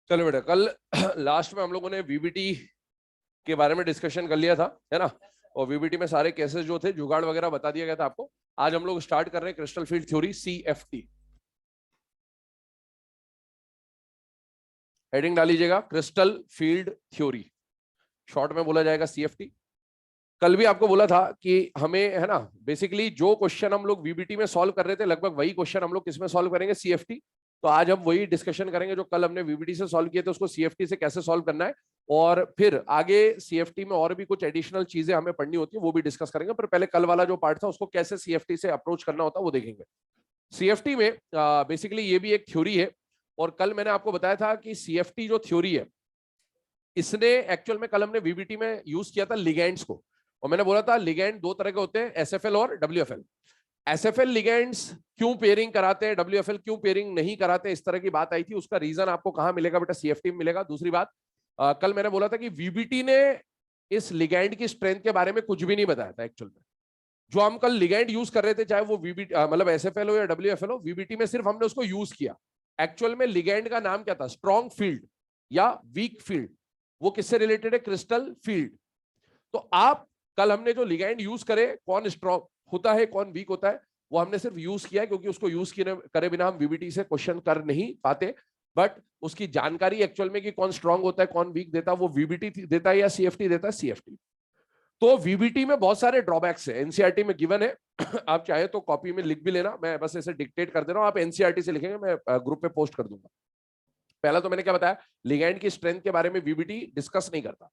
चलो बेटा, कल लास्ट में हम लोगों ने वीबीटी के बारे में डिस्कशन कर लिया था, है ना। और वीबीटी में सारे केसेस जो थे, जुगाड़ वगैरह बता दिया गया था आपको। आज हम लोग स्टार्ट कर रहे हैं crystal field theory, CFT. Heading डाल लीजिएगा, क्रिस्टल फील्ड थ्योरी, शॉर्ट में बोला जाएगा सीएफटी। कल भी आपको बोला था कि हमें, है ना, बेसिकली जो क्वेश्चन हम लोग वीबीटी में सॉल्व कर रहे थे, लगभग वही क्वेश्चन हम लोग किसमें सॉल्व करेंगे, सीएफटी। तो आज हम वही डिस्कशन करेंगे जो कल हमने वीबीटी से सॉल्व किए थे, उसको सीएफटी से कैसे सॉल्व करना है। और फिर आगे सीएफटी में और भी कुछ एडिशनल चीजें हमें पढ़नी होती है, वो भी डिस्कस करेंगे। पर पहले कल वाला जो पार्ट था, उसको कैसे सीएफटी से अप्रोच करना होता है वो देखेंगे। सीएफटी में बेसिकली ये भी एक थ्योरी है। और कल मैंने आपको बताया था कि सीएफटी जो थ्योरी है, इसने एक्चुअल में, कल हमने वीबीटी में यूज किया था लिगेंड्स को। और मैंने बोला था लिगेंड दो तरह के होते हैं, एसएफएल और डब्ल्यूएफएल। एसएफएल लिगेंड्स क्यों पेयरिंग कराते हैं, डब्ल्यूएफएल क्यों पेयरिंग नहीं कराते, इस तरह की बात आई थी। उसका रीजन आपको कहां मिलेगा बेटा, सीएफटी में मिलेगा। दूसरी बात, कल मैंने बोला था कि वीबीटी ने इस लिगेंड की स्ट्रेंथ के बारे में कुछ भी नहीं बताया था एक्चुअल में। जो हम कल लिगेंड यूज कर रहे थे, चाहे वो वीबीटी मतलब एसएफएल हो या डब्ल्यूएफएल हो, वीबीटी में सिर्फ हमने उसको यूज किया। एक्चुअल में लिगेंड का नाम क्या था, स्ट्रॉन्ग फील्ड या वीक फील्ड। वो किससे रिलेटेड है, क्रिस्टल फील्ड। तो आप, कल हमने जो लिगेंड यूज करे, कौन स्ट्रॉन्ग होता है कौन वीक होता है, वो हमने सिर्फ यूज किया है, क्योंकि उसको यूज करे बिना हम वीबीटी से क्वेश्चन कर नहीं पाते। बट उसकी जानकारी एक्चुअल में कि कौन स्ट्रॉन्ग होता है कौन वीक देता है, वो वीबीटी देता है या सीएफटी देता है, सीएफटी। तो वीबीटी में बहुत सारे ड्रॉबैक्स है, एनसीईआरटी में गिवन है। आप चाहे तो कॉपी में लिख भी लेना, मैं बस ऐसे डिक्टेट कर दे रहा हूं, आप एनसीईआरटी से लिखेंगे, मैं ग्रुप पे पोस्ट कर दूंगा। पहला तो मैंने क्या बताया, लिगेंड की स्ट्रेंथ के बारे में वीबीटी डिस्कस नहीं करता।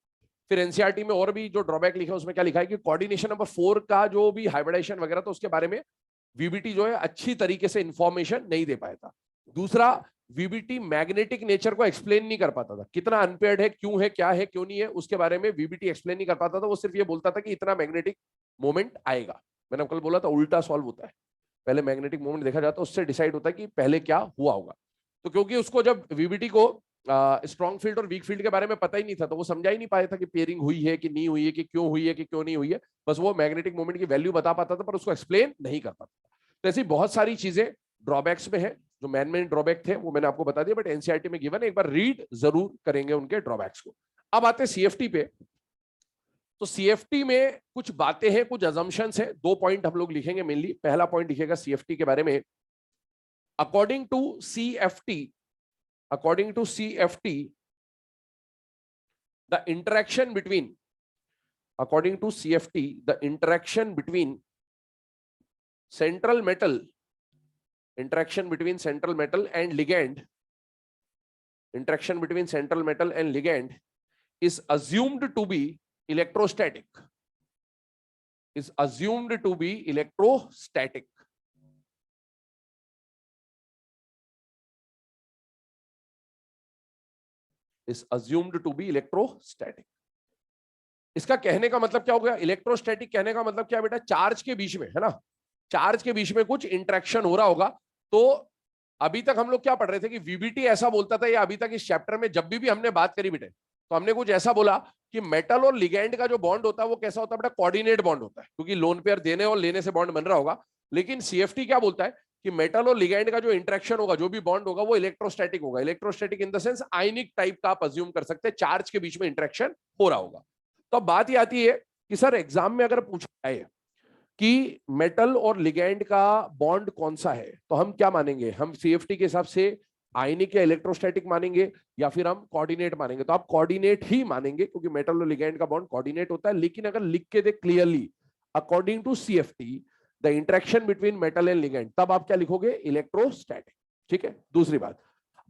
फिर एनसीईआरटी में और भी जो ड्रॉबैक लिखा है, उसमें क्या लिखा है कि कोऑर्डिनेशन नंबर 4 का जो भी हाइब्रिडाइजेशन वगैरह, तो उसके बारे में वीबीटी जो है अच्छी तरीके से इंफॉर्मेशन नहीं दे पाया था। दूसरा, वीबीटी मैग्नेटिक नेचर को एक्सप्लेन नहीं कर पाता था, कितना अनपेयर्ड है, क्यों है, क्या है, क्यों नहीं है, उसके बारे में वीबीटी एक्सप्लेन नहीं कर पाता था। वो सिर्फ ये बोलता था कि इतना मैग्नेटिक मोमेंट आएगा। मैंने कल बोला था उल्टा सॉल्व होता है, पहले मैग्नेटिक मोमेंट देखा जाता है, उससे डिसाइड होता है कि पहले क्या हुआ होगा। तो क्योंकि उसको, जब वीबीटी को स्ट्रॉन्ग फील्ड और वीक फील्ड के बारे में पता ही नहीं था, तो वो समझा ही नहीं पाया था कि पेयरिंग हुई है कि नहीं हुई है, कि क्यों हुई है कि क्यों नहीं हुई है। बस वो मैग्नेटिक मोमेंट की वैल्यू बता पाता था, पर उसको एक्सप्लेन नहीं कर पाता था। तो ऐसी बहुत सारी चीजें ड्रॉबैक्स में है। जो मैन ड्रॉबैक थे वो मैंने आपको बता दिया, बट एनसीईआरटी में गिवन है, एक बार रीड जरूर करेंगे उनके ड्रॉबैक्स को। अब आते हैं सीएफटी पे। तो सीएफटी में कुछ बातें हैं, कुछ अजम्पशंस हैं। दो पॉइंट हम लोग लिखेंगे मेनली। पहला पॉइंट लिखेगा सीएफटी के बारे में, according to CFT, according to CFT, the interaction between, according to CFT, the interaction between central metal, interaction between central metal and ligand, interaction between central metal and ligand is assumed to be electrostatic, is assumed to be electrostatic. is assumed to be electrostatic. इसका कहने का मतलब क्या हो गया, electrostatic कहने का मतलब क्या बेटा, चार्ज के बीच में, है ना, चार्ज के बीच में कुछ इंटरेक्शन हो रहा होगा। तो अभी तक हम लोग क्या पढ़ रहे थे कि वीबीटी ऐसा बोलता था, या अभी तक इस चैप्टर में जब भी हमने बात करी बेटे, तो हमने कुछ ऐसा बोला कि मेटल और लिगेंड का जो बॉन्ड होता है वो कैसा होता है बेटा, कोऑर्डिनेट बॉन्ड होता है, क्योंकि लोन पेयर देने और लेने से बॉन्ड बन रहा होगा। लेकिन सीएफटी क्या बोलता है कि मेटल और लिगेंड का जो इंटरेक्शन होगा, जो भी बॉन्ड होगा, वो इलेक्ट्रोस्टैटिक होगा। Electrostatic in the sense ionic type का आप अज्यूम कर सकते हैं, चार्ज के बीच में इंटरेक्शन हो रहा होगा। तो बात ये आती है कि सर एग्जाम में अगर पूछा जाए कि मेटल और लिगेंड का बॉन्ड कौन सा है, तो हम क्या मानेंगे, हम सीएफटी के हिसाब से आयनिक या इलेक्ट्रोस्टैटिक मानेंगे, या फिर हम कोऑर्डिनेट मानेंगे। तो आप कोऑर्डिनेट ही मानेंगे, क्योंकि मेटल और लिगेंड का बॉन्ड कोऑर्डिनेट होता है। लेकिन अगर लिख के दे clearly, according to CFT the interaction between metal and ligand, तब आप क्या लिखोगे, इलेक्ट्रोस्टैटिक। ठीक है। दूसरी बात,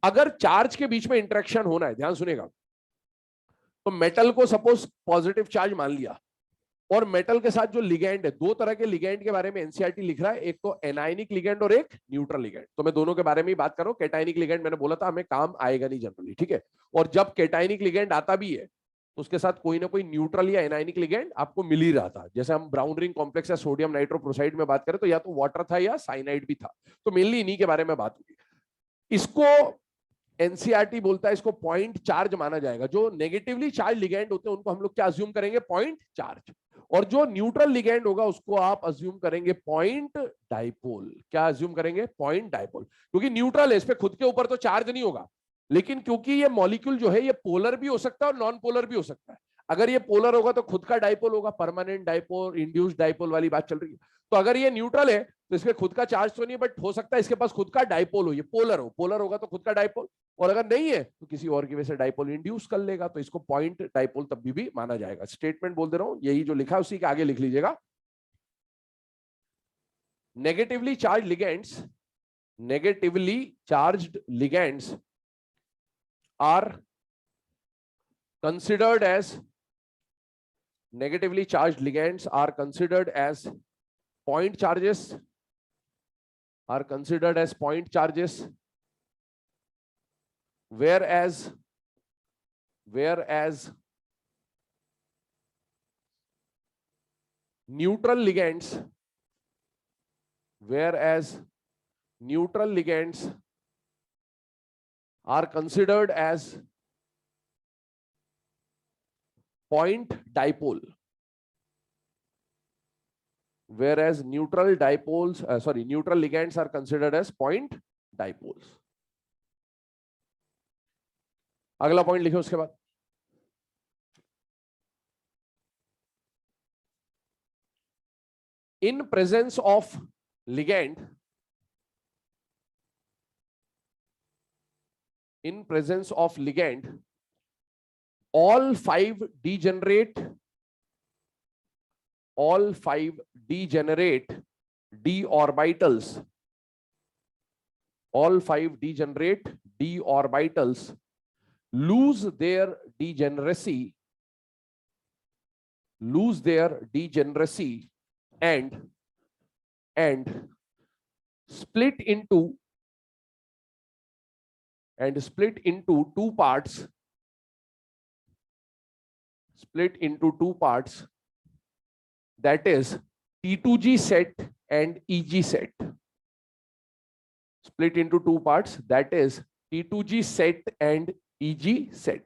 अगर चार्ज के बीच में इंटरेक्शन होना है, ध्यान सुनेगा, तो मेटल को सपोज पॉजिटिव चार्ज मान लिया, और मेटल के साथ जो लिगेंड है, दो तरह के लिगेंड के बारे में एनसीईआरटी लिख रहा है, एक तो एनायनिक लिगेंड और एक न्यूट्रल लिगेंड। तो मैं दोनों के बारे में ही बात कर रहा हूं। कैटायनिक लिगेंड मैंने बोला था हमें काम आएगा नहीं जनरली, ठीक है। और जब कैटायनिक लिगेंड आता भी है, तो उसके साथ कोई ना कोई न्यूट्रल या एनायनिक लिगेंड आपको मिल ही रहा था। जैसे हम ब्राउन रिंग कॉम्प्लेक्स या सोडियम नाइट्रोप्रोसाइड में बात करें, तो या तो वाटर था या साइनाइड भी था। तो मेनली इन्हीं के बारे में बात हुई। इसको एनसीईआरटी बोलता है, इसको पॉइंट चार्ज माना जाएगा। जो नेगेटिवली चार्ज लिगेंड होते हैं उनको हम लोग क्या अज्यूम करेंगे, पॉइंट चार्ज। और जो न्यूट्रल लिगेंड होगा उसको आप अज्यूम करेंगे पॉइंट डाइपोल। क्या अज्यूम करेंगे, पॉइंट डाइपोल, क्योंकि न्यूट्रल है, इस पे खुद के ऊपर तो चार्ज नहीं होगा। लेकिन क्योंकि ये मॉलिक्यूल जो है ये पोलर भी हो सकता है और नॉन पोलर भी हो सकता है। अगर ये पोलर होगा तो खुद का डाइपोल होगा, परमानेंट डाइपोल, इंड्यूस्ड डाइपोल वाली बात चल रही है। तो अगर ये न्यूट्रल है तो इसमें खुद का चार्ज तो नहीं, बट हो सकता है इसके पास खुद का डाइपोल हो, ये पोलर हो, पोलर होगा तो खुद का डाइपोल, और अगर नहीं है तो किसी और की वजह से डाइपोल इंड्यूस कर लेगा, तो इसको पॉइंट डाइपोल तब भी माना जाएगा। स्टेटमेंट बोल दे रहा हूं, यही जो लिखा है उसी के आगे लिख लीजिएगा। Negatively charge ligands, negatively charged ligands are considered as negatively charged ligands are considered as point charges, are considered as point charges, whereas neutral ligands, neutral ligands are considered as point dipole, whereas neutral dipoles neutral ligands are considered as point dipoles. अगला point लिखो उसके बाद। in presence of ligand, in presence of ligand, all five degenerate d orbitals, all five degenerate d orbitals lose their degeneracy and split into two parts, that is T2G set and EG set. Split into two parts, that is T2G set and EG set.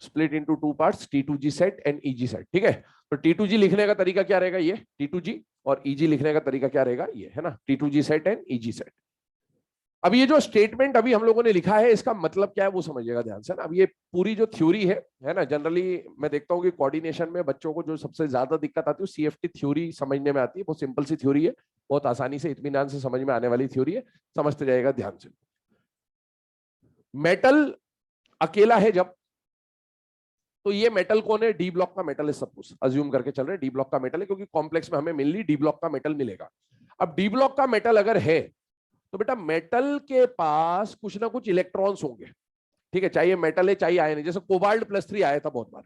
Split into two parts, T2G set and EG set. ठीक है, तो T2G लिखने का तरीका क्या रहेगा, ये T2G, और EG लिखने का तरीका क्या रहेगा, ये है ना, T2G set and EG set. अब ये जो स्टेटमेंट अभी हम लोगों ने लिखा है इसका मतलब क्या है वो समझिएगा ध्यान से ना। अब ये पूरी जो थ्योरी है ना, जनरली मैं देखता हूँ कि कोऑर्डिनेशन में बच्चों को जो सबसे ज्यादा दिक्कत आती है CFT थ्योरी समझने में आती है। बहुत सिंपल सी थ्योरी है, बहुत आसानी से इत्मीनान से समझ में आने वाली थ्योरी है, समझते जाएगा ध्यान से। मेटल अकेला है जब, तो ये मेटल कौन है, डी ब्लॉक का मेटल है, सपोज अज्यूम करके चल रहे हैं डी ब्लॉक का मेटल है, क्योंकि कॉम्प्लेक्स में हमें मेनली डी ब्लॉक का मेटल मिलेगा। अब डी ब्लॉक का मेटल अगर है तो बेटा मेटल के पास कुछ ना कुछ इलेक्ट्रॉन्स होंगे, ठीक है, चाहे मेटल है चाहे आयन है। जैसे कोबाल्ट +3 आया था बहुत बार,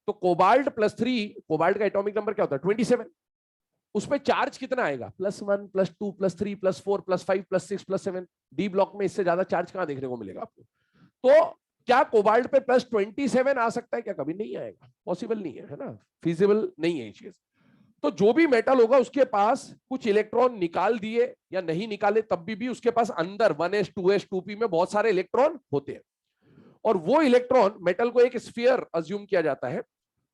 तो कोबाल्ट +3, कोबाल्ट का एटॉमिक नंबर क्या होता है 27, उस पर चार्ज कितना आएगा +1 +2 +3 +4 +5 +6 +7। डी ब्लॉक में इससे ज्यादा चार्ज कहां देखने को मिलेगा आपको। तो क्या कोबाल्ट पे +27 आ सकता है क्या, कभी नहीं आएगा, पॉसिबल नहीं है ना, फिजिबल नहीं है ये चीज। तो जो भी मेटल होगा उसके पास कुछ इलेक्ट्रॉन निकाल दिए या नहीं निकाले तब भी उसके पास अंदर 1s 2s 2p में बहुत सारे इलेक्ट्रॉन होते हैं, और वो इलेक्ट्रॉन मेटल को एक स्फीयर अज्यूम किया जाता है।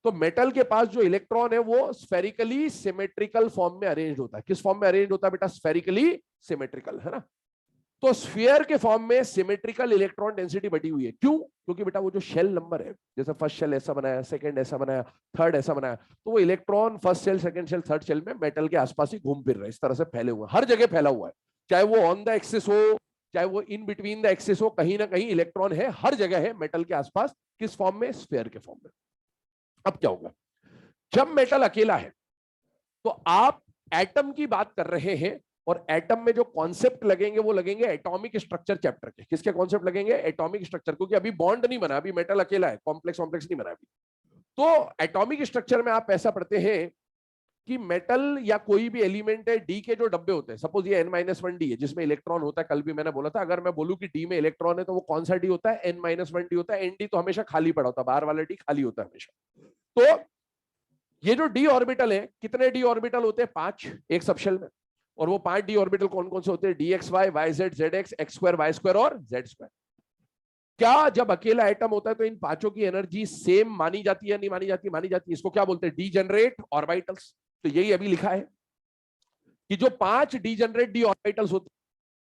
तो मेटल के पास जो इलेक्ट्रॉन है वो स्फेरिकली सिमेट्रिकल फॉर्म में अरेंज होता है। किस फॉर्म में अरेंज होता है बेटा, स्फेरिकली सिमेट्रिकल, है ना। तो स्फीयर के फॉर्म में सिमेट्रिकल इलेक्ट्रॉन डेंसिटी बढ़ी हुई है, क्यों, क्योंकि बेटा वो जो शेल नंबर है, जैसे फर्स्ट शेल ऐसा बनाया, सेकंड ऐसा बनाया, थर्ड ऐसा बनाया, तो वो electron first shell second shell third shell में मेटल के आसपास ही घूम फिर रहे, इस तरह से फैले हुए, हर जगह फैला हुआ है, चाहे वो ऑन द एक्सिस हो चाहे वो इन बिटवीन द एक्सिस हो, कहीं ना कहीं इलेक्ट्रॉन है, हर जगह है मेटल के आसपास। किस फॉर्म में, स्फीयर के फॉर्म में। अब क्या होगा, जब मेटल अकेला है तो आप एटम की बात कर रहे हैं, और एटम में जो कॉन्सेप्ट लगेंगे वो लगेंगे एटॉमिक स्ट्रक्चर चैप्टर के। किसके कॉन्सेप्ट लगेंगे, एटॉमिक स्ट्रक्चर, क्योंकि अभी बॉन्ड नहीं बना, अभी मेटल अकेला है, कॉम्प्लेक्स नहीं बना अभी। तो एटॉमिक स्ट्रक्चर में आप ऐसा पढ़ते हैं कि मेटल या कोई भी एलिमेंट है, डी के जो डब्बे होते हैं, सपोज ये N-1 डी है जिसमें इलेक्ट्रॉन होता है, कल भी मैंने बोला था, अगर मैं बोलूं कि डी में इलेक्ट्रॉन है तो वो कौन सा डी होता है, N-1 डी होता है। एन डी तो हमेशा खाली पड़ा होता है, बाहर वाला डी खाली होता है हमेशा। तो ये जो डी ऑर्बिटल है, कितने डी ऑर्बिटल होते हैं, 5 एक सबशेल में, और वो 5 डी ऑर्बिटल कौन कौन से होते हैं, DXY YZ ZX X2 Y2 और Z2। क्या जब अकेला एटम होता है तो इन पांचों की एनर्जी सेम मानी जाती है, नहीं मानी जाती, मानी जाती है। इसको क्या बोलते हैं, डीजेनरेट ऑर्बिटल्स। तो यही अभी लिखा है कि जो 5 डीजेनरेट डी ऑर्बिटल्स होते हैं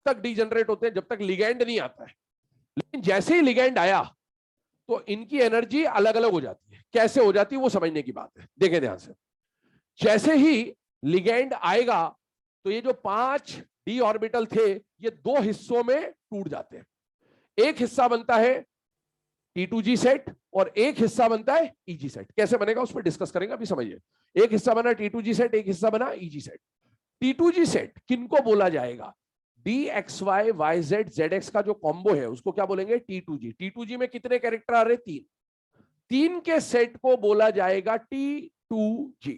तक डीजनरेट होते हैं जब तक लिगैंड नहीं आता है, लेकिन जैसे ही लिगैंड आया तो इनकी एनर्जी अलग अलग हो जाती है। कैसे हो जाती है वो समझने की बात है, देखें ध्यान से। जैसे ही लिगैंड आएगा तो ये जो 5 डी ऑर्बिटल थे ये 2 हिस्सों में टूट जाते हैं। एक हिस्सा बनता है T2G सेट और एक हिस्सा बनता है EG सेट। कैसे बनेगा उस पर डिस्कस करेंगे, अभी समझिए। एक हिस्सा बना T2G सेट, एक हिस्सा बना EG सेट। T2G सेट किनको बोला जाएगा? DXY YZ ZX का जो कॉम्बो है उसको क्या बोलेंगे? T2G। T2G में कितने कैरेक्टर आ रहे? 3। 3 के सेट को बोला जाएगा T2G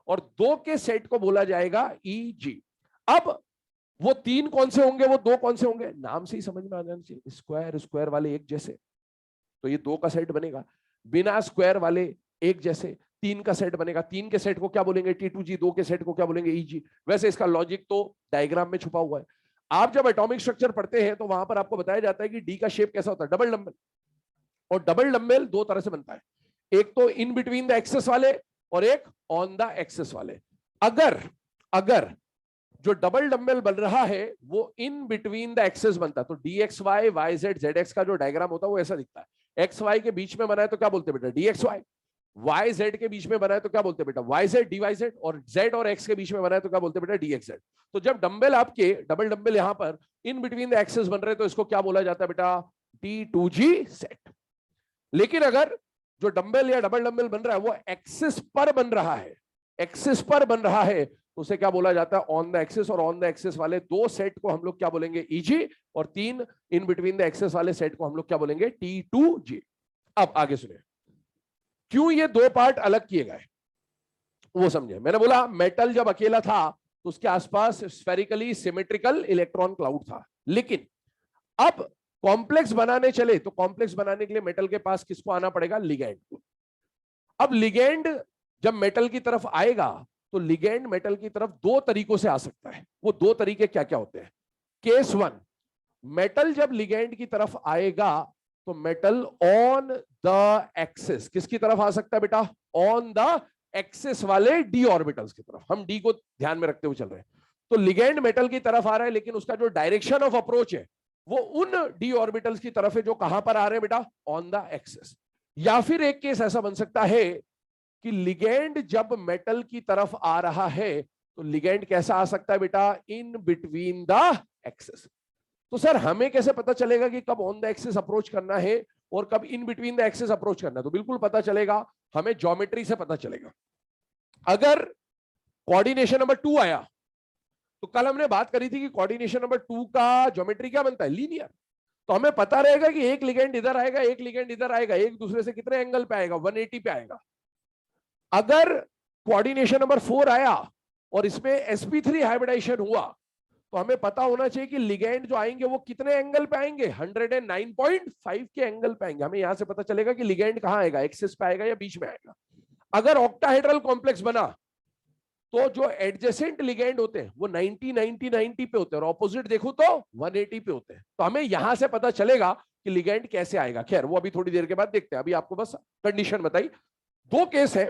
और 2 के सेट को बोला जाएगा EG। अब वो 3 कौन से होंगे, वो 2 कौन से होंगे? नाम से ही समझ में आ जाना चाहिए। स्क्वायर स्क्वायर वाले एक जैसे, तो ये 2 का सेट बनेगा। बिना स्क्वायर वाले एक जैसे 3 का सेट बनेगा। 3 के सेट को क्या बोलेंगे? T2G। 2 के सेट को क्या बोलेंगे? EG। वैसे इसका लॉजिक तो डायग्राम में छुपा हुआ है। आप जब एटॉमिक स्ट्रक्चर पढ़ते हैं तो वहां पर आपको बताया जाता है कि डी का शेप कैसा होता है? Double dumbbell. और डबल डंबल 2 तरह से बनता है, एक तो इन बिटवीन द एक्सेस वाले और एक ऑन द एक्सेस वाले। अगर जो डबल डंबल बन रहा है वो इन बिटवीन द एक्सेस बनता है तो DXY YZ ZX का जो डायग्राम होता है वो ऐसा दिखता है। XY के बीच में बना है तो क्या बोलते हैं बेटा? DXY। YZ के बीच में बना है तो क्या बोलते हैं बेटा? YZ DYZ। और Z और X के बीच में बना है तो क्या बोलते हैं बेटा? DXZ। तो जब डंबल आपके डबल डंबल यहां पर इन बिटवीन द एक्सेस बन रहे हैं तो इसको क्या बोला जाता है बेटा? T2G set. लेकिन अगर जो डंबल या डबल डंबल बन रहा है वो एक्सिस पर बन रहा है, एक्सिस पर बन रहा है, तो उसे क्या बोला जाता है? On the axis. और ऑन द एक्सिस वाले 2 सेट को हम लोग क्या बोलेंगे? EG। और 3 इन बिटवीन द एक्सिस वाले सेट को हम लोग क्या बोलेंगे? T2G। अब आगे सुनिए, क्यों ये 2 पार्ट अलग किए गए वो समझे। मैंने बोला मेटल जब अकेला था तो उसके आसपास स्फेरिकली सिमेट्रिकल इलेक्ट्रॉन क्लाउड था, लेकिन अब कॉम्प्लेक्स बनाने चले तो कॉम्प्लेक्स बनाने के लिए मेटल के पास किसको आना पड़ेगा? लिगैंड को। अब लिगैंड जब मेटल की तरफ आएगा तो लिगैंड मेटल की तरफ 2 तरीकों से आ सकता है। वो 2 तरीके क्या क्या होते हैं? केस 1, मेटल जब लिगैंड की तरफ आएगा तो मेटल ऑन द एक्सिस किसकी तरफ आ सकता है बेटा? ऑन द एक्सिस वाले डी ऑर्बिटल्स की तरफ। हम डी को ध्यान में रखते हुए चल रहे हैं। तो लिगैंड मेटल की तरफ आ रहा है, लेकिन उसका जो डायरेक्शन ऑफ अप्रोच है वो उन डी ऑर्बिटल्स की तरफ है जो कहां पर आ रहे हैं बेटा? On the axis. या फिर एक केस ऐसा बन सकता है कि लिगैंड जब मेटल की तरफ आ रहा है तो लिगैंड कैसा आ सकता है बेटा? In between the axis. तो सर हमें कैसे पता चलेगा कि कब ऑन द एक्सिस अप्रोच करना है और कब in between the axis approach करना है? तो बिल्कुल पता चलेगा, हमें ज्योमेट्री से पता चलेगा। अगर कोऑर्डिनेशन नंबर 2 आया तो कल हमने बात करी थी कि कोऑर्डिनेशन नंबर 2 का ज्योमेट्री क्या बनता है? लीनियर। तो हमें पता रहेगा कि एक लिगेंड इधर आएगा, एक लिगेंड इधर आएगा, एक दूसरे से कितने एंगल पे आएगा? 180 पे आएगा। अगर कोऑर्डिनेशन नंबर 4 आया और इसमें sp3 हाइब्रिडाइजेशन हुआ तो हमें पता होना चाहिए कि लिगेंड जो आएंगे वो कितने एंगल पे आएंगे? 109.5 के एंगल पे आएंगे। हमें यहां से पता चलेगा कि लिगेंड कहां आएगा? एक्सिस पे आएगा या बीच में आएगा। अगर ऑक्टाहेड्रल कॉम्प्लेक्स बना तो जो एडजेसेंट लिगेंड होते हैं वो 90 90 90 पे होते हैं और ऑपोजिट देखो तो 180 पे होते हैं। तो हमें यहां से पता चलेगा कि लिगेंड कैसे आएगा। खैर वो अभी थोड़ी देर के बाद देखते हैं, अभी आपको बस कंडीशन बताई। 2 केस है,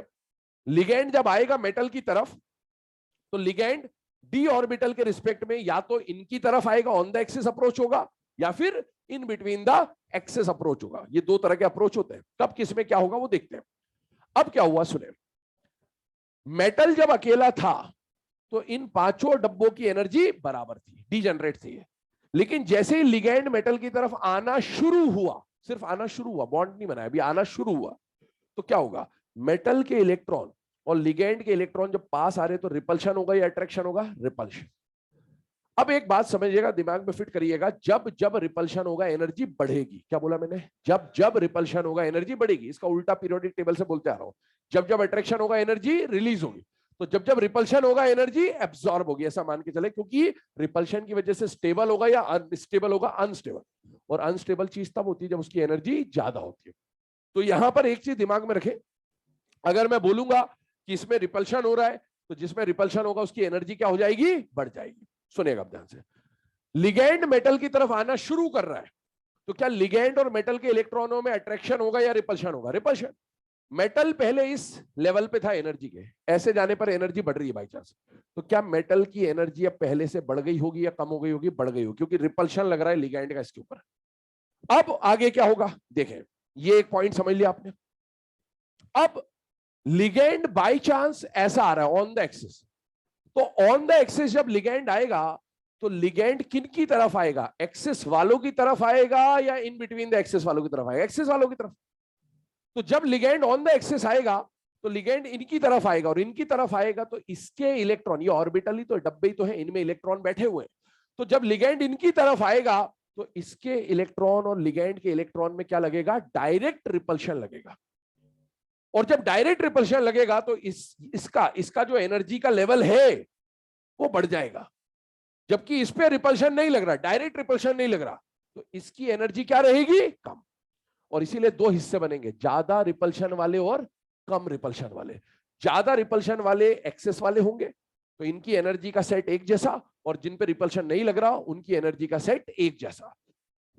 लिगेंड जब आएगा मेटल की तरफ तो लिगेंड डी ऑर्बिटल के रिस्पेक्ट में या तो इनकी तरफ आएगा, ऑन द एक्सिस अप्रोच होगा, या फिर in between the axis approach होगा। ये 2 तरह के अप्रोच होते हैं। कब किस में क्या होगा वो देखते हैं। अब क्या हुआ सुने, मेटल जब अकेला था तो इन 5 डब्बों की एनर्जी बराबर थी, डीजनरेट थी। लेकिन जैसे ही लिगेंड मेटल की तरफ आना शुरू हुआ, सिर्फ आना शुरू हुआ, बॉन्ड नहीं बनाया, अभी आना शुरू हुआ, तो क्या होगा? मेटल के इलेक्ट्रॉन और लिगेंड के इलेक्ट्रॉन जब पास आ रहे तो रिपल्शन होगा या अट्रैक्शन होगा? रिपल्शन। अब एक बात समझिएगा, दिमाग में फिट करिएगा, जब जब रिपल्शन होगा एनर्जी बढ़ेगी। क्या बोला मैंने? जब जब रिपल्शन होगा एनर्जी बढ़ेगी। इसका उल्टा पीरियोडिक टेबल से बोलते आ रहा हूं। जब जब अट्रैक्शन होगा एनर्जी रिलीज होगी, तो जब जब रिपल्शन होगा एनर्जी एब्सॉर्ब होगी, ऐसा मान के चले, क्योंकि रिपल्शन की वजह से स्टेबल होगा या अनस्टेबल होगा? अनस्टेबल। और अनस्टेबल चीज तब होती है जब उसकी एनर्जी ज्यादा होती है। तो यहां पर एक चीज दिमाग में रखें, अगर मैं बोलूंगा कि इसमें रिपल्शन हो रहा है तो जिसमें रिपल्शन होगा उसकी एनर्जी क्या हो जाएगी? बढ़ जाएगी। सुनेगा आप ध्यान से, लिगेंड मेटल की तरफ आना शुरू कर रहा है तो क्या लिगेंड और मेटल के इलेक्ट्रॉनों में अट्रैक्शन होगा या रिपल्शन होगा? रिपल्शन। मेटल पहले इस लेवल पे था एनर्जी के, ऐसे जाने पर एनर्जी बढ़ रही है बाई चांस, तो क्या मेटल की एनर्जी अब पहले से बढ़ गई होगी या कम हो गई होगी? बढ़ गई होगी, क्योंकि रिपल्शन लग रहा है लिगैंड का इसके ऊपर। अब आगे क्या होगा देखें, ये एक पॉइंट समझ लिया आपने। अब लिगैंड बाई चांस ऐसा आ रहा है ऑन द एक्सिस, तो ऑन द एक्सिस जब लिगैंड आएगा तो लिगैंड किन की तरफ आएगा? एक्सिस वालों की तरफ आएगा या इन बिटवीन द एक्सिस वालों की तरफ आएगा? एक्सिस वालों की तरफ। तो जब लिगैंड ऑन द एक्सिस आएगा तो लिगैंड इनकी तरफ आएगा, और इनकी तरफ आएगा तो इसके इलेक्ट्रॉन, ये ऑर्बिटल ही तो डब्बे ही तो है, इनमें इलेक्ट्रॉन बैठे हुए हैं, तो जब लिगैंड इनकी तरफ आएगा तो इसके इलेक्ट्रॉन और लिगैंड के इलेक्ट्रॉन में क्या लगेगा? डायरेक्ट रिपल्शन लगेगा। और जब डायरेक्ट रिपल्शन लगेगा तो इसका जो एनर्जी का लेवल है वो बढ़ जाएगा, जबकि इस पे रिपल्शन नहीं लग रहा, डायरेक्ट रिपल्शन नहीं लग रहा, तो इसकी एनर्जी क्या रहेगी? कम। और इसीलिए दो हिस्से बनेंगे, ज्यादा रिपल्शन वाले और कम रिपल्शन वाले। ज्यादा रिपल्शन वाले एक्सेस वाले होंगे तो इनकी एनर्जी का सेट एक जैसा, और जिन पे रिपल्शन नहीं लग रहा उनकी एनर्जी का सेट एक जैसा।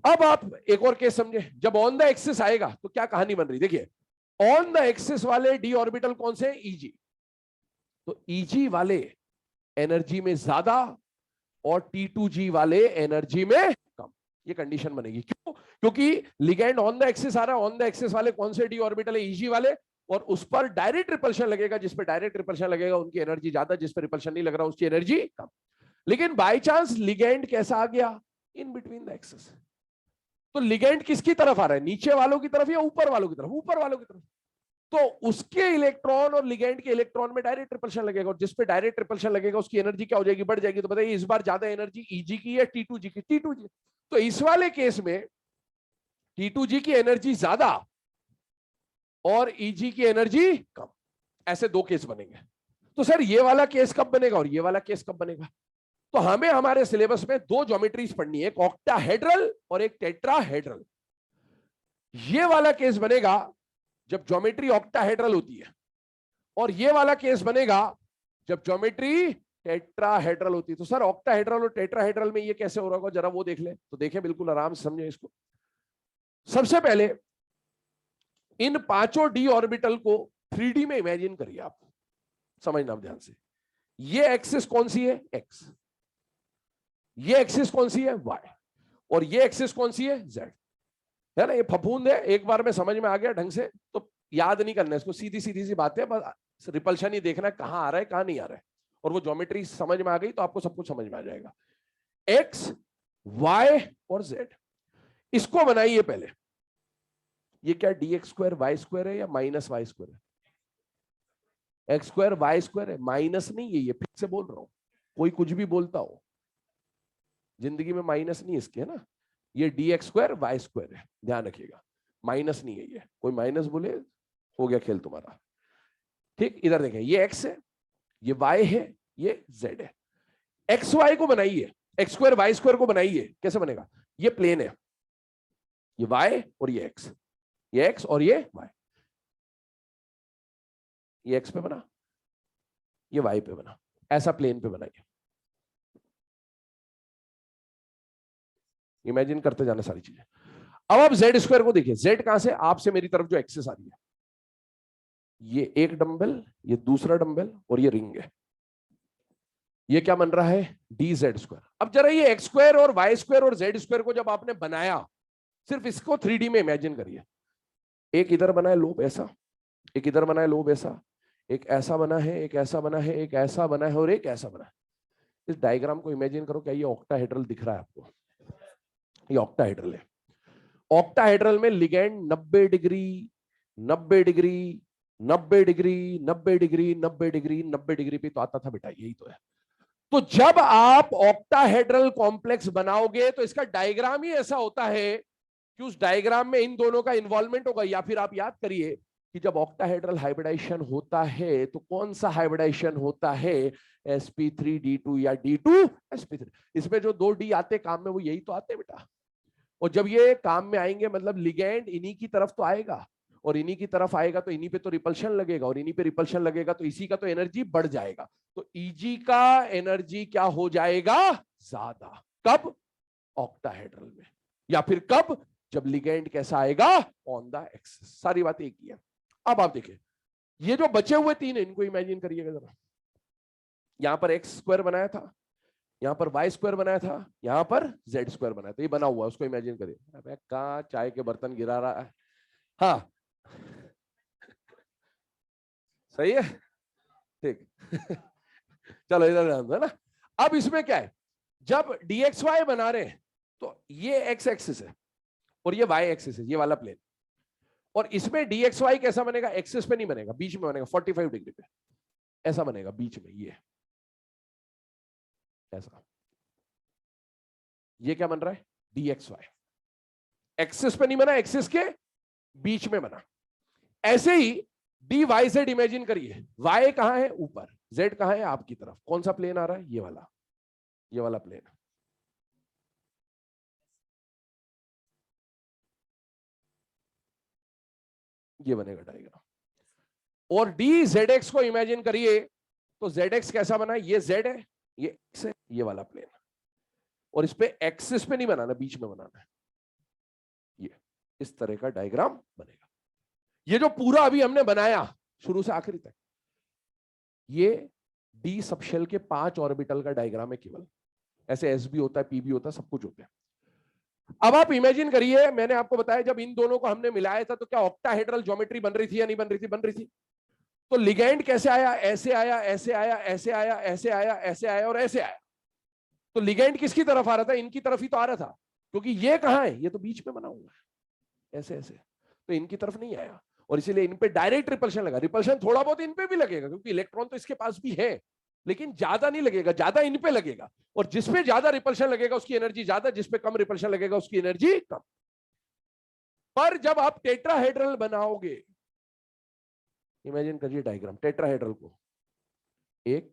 अब आप एक और केस समझे, जब ऑन द एक्सिस आएगा तो क्या कहानी बन रही, देखिए ऑन द एक्सिस वाले डी ऑर्बिटल कौन से? ईजी। तो ईजी वाले एनर्जी में ज्यादा और T2G वाले एनर्जी में कम, ये कंडीशन बनेगी। क्यों? क्योंकि लिगैंड ऑन द एक्सिस आ रहा है, ऑन द एक्सिस वाले कौन से डी ऑर्बिटल है? ईजी वाले, और उस पर डायरेक्ट रिपल्शन लगेगा, जिस पर डायरेक्ट रिपल्शन लगेगा उनकी एनर्जी ज्यादा, जिस पर रिपल्शन नहीं लग रहा उसकी एनर्जी कम। लेकिन बाय चांस लिगैंड कैसा आ गया? In between the axis. तो लिगैंड किसकी तरफ आ रहा है? नीचे वालों की तरफ या ऊपर वालों की तरफ? ऊपर वालों की तरफ। तो उसके इलेक्ट्रॉन और लिगैंड के इलेक्ट्रॉन में डायरेक्ट रिपल्शन लगेगा, और जिस पे डायरेक्ट रिपल्शन लगेगा उसकी एनर्जी क्या हो जाएगी? बढ़ जाएगी। तो बताइए इस बार ज्यादा एनर्जी ईजी की या T2G की? T2G। तो इस वाले केस में T2G की एनर्जी ज्यादा और ईजी की एनर्जी कम, ऐसे दो केस बनेंगे। तो सर ये वाला केस कब बनेगा और ये वाला केस कब बनेगा? तो हमें हमारे सिलेबस में दो ज्योमेट्रीज पढ़नी है, एक ऑक्टाहेड्रल और एक टेट्राहेड्रल। ये वाला केस बनेगा जब ज्योमेट्री ऑक्टाहेड्रल होती है, और ये वाला केस बनेगा जब ज्योमेट्री टेट्राहेड्रल होती है। तो सर ऑक्टाहेड्रल और टेट्राहेड्रल में ये कैसे हो रहा होगा, जरा वो देख ले। तो देखें, बिल्कुल आराम से समझे इसको। सबसे पहले इन पांचों डी ऑर्बिटल को 3D में इमेजिन करिए आप, समझना ध्यान से। ये एक्सिस कौन सी है? एक्स। ये एक्सिस कौन सी है? वाई। और ये एक्सिस कौन सी है? जेड। है ना, ये फफूंद है, एक बार में समझ में आ गया ढंग से, तो याद नहीं करना इसको, सीधी सीधी सी बात है, बस रिपल्शन ही देखना है कहां आ रहा है कहां नहीं आ रहा है, और वो ज्योमेट्री समझ में आ गई तो आपको सब कुछ समझ में आ जाएगा। एक्स, वाई और जेड, इसको बनाइए पहले। ये क्या dx स्क्वायर वाई स्क्वायर है या माइनस वाई स्क्वायर है? एक्स स्क्वायर वाई स्क्वायर है, माइनस नहीं है, ये फिर से बोल रहा हूं, कोई कुछ भी बोलता हो, जिंदगी में माइनस नहीं इसके, है ना। ये dx स्क्वायर वाई स्क्वायर है, ध्यान रखिएगा, माइनस नहीं है ये। कोई माइनस बोले हो गया खेल तुम्हारा। ठीक, इधर देखें, ये x है, ये y है, ये z है। एक्स वाई को बनाइए, एक्स स्क्वायर वाई स्क्वायर को बनाइए, कैसे बनेगा? ये प्लेन है, ये y और ये x, ये x और ये y, ये x पे बना, ये y पे बना, ऐसा प्लेन पे बनाइए। इमेजिन करते जाना सारी चीजें। अब आप जेड स्क्वायर को देखिए, जेड कहां से? आपसे मेरी तरफ जो एक्सिस आ रही है, ये एक डंबल, ये दूसरा डंबल और ये रिंग है, ये क्या बन रहा है? D Z square. अब जरा ये एक्स स्क्वायर और वाई स्क्वायर और जेड स्क्वायर को जब आपने बनाया, सिर्फ इसको 3D में इमेजिन करिए। एक इधर बना है लोब ऐसा, एक इधर बना है लोब ऐसा, एक ऐसा बना है, एक ऐसा बना है, एक ऐसा बना है और एक ऐसा बना है। इस डायग्राम को इमेजिन करो, क्या ये ऑक्टाहेड्रल दिख रहा है आपको? ये ऑक्टाहेड्रल है। ऑक्टाहेड्रल में ligand 90 degree 90 degree 90 degree 90 degree 90 degree 90 degree पे तो आता था बेटा, यही तो है। तो जब आप ऑक्टाहेड्रल कॉम्प्लेक्स बनाओगे तो इसका डायग्राम ही ऐसा होता है कि उस डायग्राम में इन दोनों का इन्वॉल्वमेंट होगा। या फिर आप याद करिए कि जब ऑक्टाहेड्रल हाइब्रिडाइजेशन होता है तो कौन सा हाइब्रिडाइजेशन होता है? sp3d2 या d2sp3। इसमें जो दो डी आते काम में वो यही तो आते बेटा। और जब ये काम में आएंगे मतलब लिगैंड इन्हीं की तरफ तो आएगा, और इन्हीं की तरफ आएगा तो इन्हीं पे तो रिपल्शन लगेगा, और इन्हीं पे रिपल्शन लगेगा तो इसी का तो एनर्जी बढ़ जाएगा। तो ईजी का एनर्जी क्या हो जाएगा? ज्यादा। कब? ऑक्टाहेड्रल में। या फिर कब? जब लिगैंड कैसा आएगा? On the axis. सारी बात एक ही है। अब आप देखिए ये जो बचे हुए तीन इनको इमेजिन करिएगा जरा। यहां पर एक्स स्क्वायर बनाया था, यहां पर वाई स्क्वायर बनाया था, यहां पर जेड स्क्वायर बनाया था, ये बना हुआ है, उसको इमेजिन करिए। अबे कहाँ चाय के बर्तन गिरा रहा है। हाँ सही है, ठीक। चलो इधर ध्यान दो, है ना। अब इसमें क्या है, जब dxy वाई बना रहे हैं तो ये एक्स एक्सिस है और ये वाई एक्सिस है, ये वाला प्लेन। और इसमें dxy वाई कैसा बनेगा, एक्सिस पे नहीं बनेगा, बीच में बनेगा 45 डिग्री पे, ऐसा बनेगा बीच में, ये ऐसा। ये क्या बन रहा है, dxy एक्सिस पे नहीं बना, एक्सिस के बीच में बना। ऐसे ही डी वाई जेड इमेजिन करिए, वाई कहां है ऊपर, जेड कहां है आपकी तरफ, कौन सा प्लेन आ रहा है, ये वाला प्लेन। ये बनेगा डायग्राम। और डी जेड एक्स को इमेजिन करिए, तो जेड एक्स कैसा बना है, ये जेड है, ये एक्स है, ये वाला प्लेन। और इस पे एक्सिस पे नहीं बनाना, बीच में बनाना है, ये इस तरह का डायग्राम बनेगा। ये जो पूरा अभी हमने बनाया शुरू से आखिरी तक, ये डी सबशेल के 5 ऑर्बिटल का डायग्राम है केवल। ऐसे एस भी होता है, पी भी होता है, सब कुछ होता है। अब आप इमेजिन करिए, मैंने आपको बताया जब इन दोनों को हमने मिलाया था तो क्या ऑक्टाहेड्रल ज्योमेट्री बन रही थी या नहीं बन रही थी, बन रही थी। तो लिगेंड कैसे आया, ऐसे आया, ऐसे आया, ऐसे आया, ऐसे आया, ऐसे आया और ऐसे आया। तो लिगेंड किसकी तरफ आ रहा था, इनकी तरफ ही तो आ रहा था, क्योंकि ये कहां है, ये तो बीच में बना हुआ है, ऐसे ऐसे, तो इनकी तरफ नहीं आया। और इसीलिए इन पे डायरेक्ट रिपल्शन लगा। रिपल्शन थोड़ा बहुत इन पे भी लगेगा क्योंकि इलेक्ट्रॉन तो इसके पास भी है, लेकिन ज्यादा नहीं लगेगा, ज्यादा इन पे लगेगा। और जिसपे ज्यादा रिपल्शन लगेगा उसकी एनर्जी ज्यादा, जिसपे कम रिपल्शन लगेगा उसकी एनर्जी कम। पर जब आप टेट्राहेड्रल बनाओगे, इमेजिन करिए डायग्राम टेट्राहेड्रल को, एक,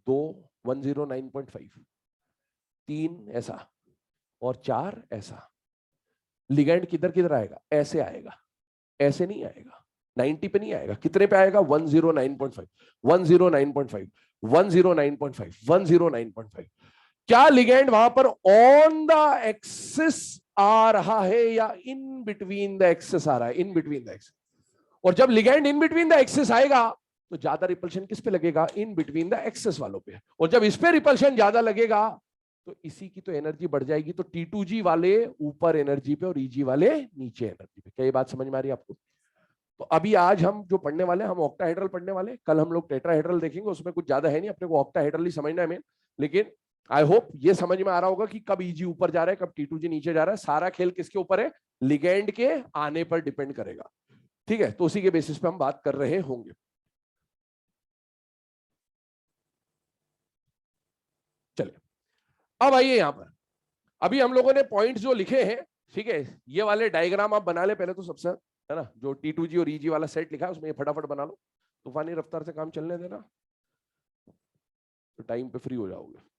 दो, 109.5, तीन ऐसा, और चार ऐसा। लिगैंड किधर किधर आएगा, ऐसे आएगा, ऐसे नहीं आएगा, 90 पे नहीं आएगा, कितने पे आएगा, 109.5, 109.5, 109.5, 109.5। क्या लिगैंड वहां पर ऑन द एक्सिस आ रहा है या इन बिटवीन द एक्सिस आ रहा है, इन बिटवीन द एक्सिस। और जब ligand in between the axis आएगा तो ज्यादा रिपल्शन किस पे लगेगा, इन बिटवीन द एक्सिस वालों पे। और जब इस पे रिपल्शन ज्यादा लगेगा तो इसी की तो एनर्जी बढ़ जाएगी, तो T2G वाले ऊपर एनर्जी पे और EG वाले नीचे एनर्जी पे। क्या ये बात समझ में आ रही है आपको। तो अभी आज हम जो पढ़ने वाले हैं, हम ऑक्टाहेड्रल पढ़ने वाले, कल हम लोग टेट्राहेड्रल देखेंगे, उसमें कुछ ज्यादा है नहीं, अपने को ऑक्टाहेड्रल ही समझना है मेन। लेकिन आई होप ये समझ में आ रहा होगा कि कब EG ऊपर जा रहा है, कब T2G नीचे जा रहा है। सारा खेल किसके ऊपर है, लिगैंड के आने पर डिपेंड करेगा। ठीक है, तो उसी के बेसिस पे हम बात कर रहे होंगे। चलिए अब आइए यहां पर, अभी हम लोगों ने पॉइंट्स जो लिखे हैं, ठीक है, ये वाले डायग्राम आप बना ले पहले तो सबसे, है ना। जो T2G और EG वाला सेट लिखा है उसमें ये फटाफट बना लो, तूफानी रफ्तार से काम चलने देना, तो टाइम पे फ्री हो जाओगे।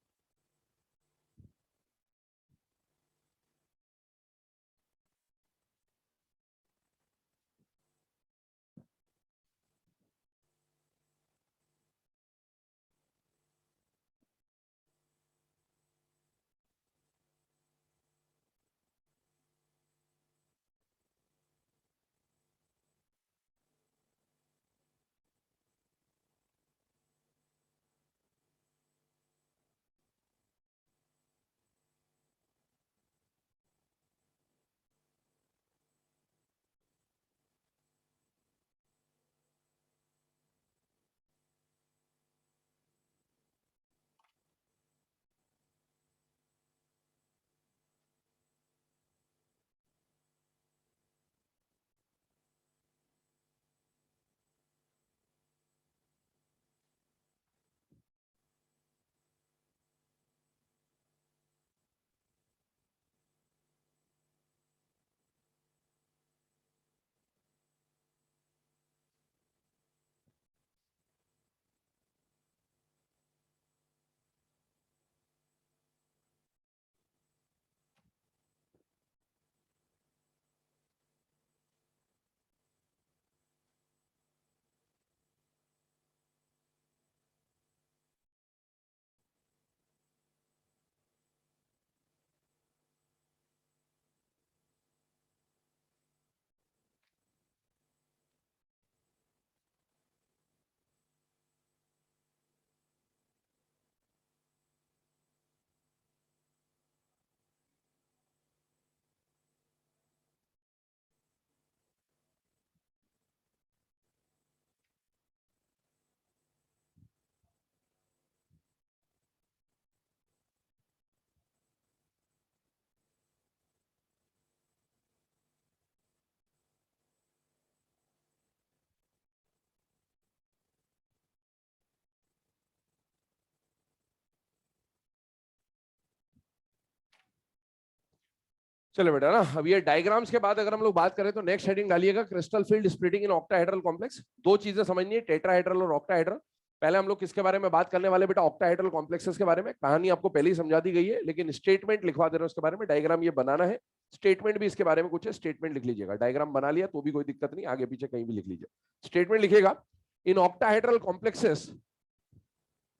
चलो बेटा ना, अब ये डायग्राम्स के बाद अगर हम लोग बात करें तो नेक्स्ट हेडिंग डालिएगा crystal field splitting in octahedral complex. दो चीजें समझनी है, टेट्राहेड्रल और ऑक्टाहेड्रल। पहले हम लोग किसके बारे में बात करने वाले बेटा, ऑक्टाहेड्रल कॉम्प्लेक्सेस के बारे में। कहानी आपको पहले ही समझा दी गई है, लेकिन स्टेटमेंट लिखवा दे रहे हैं उसके बारे में। डायग्राम ये बनाना है, स्टेटमेंट भी इसके बारे में कुछ है, स्टेटमेंट लिख लीजिएगा। डायग्राम बना लिया तो भी कोई दिक्कत नहीं, आगे पीछे कहीं भी लिख लीजिए, स्टेटमेंट लिखिएगा। In octahedral complexes,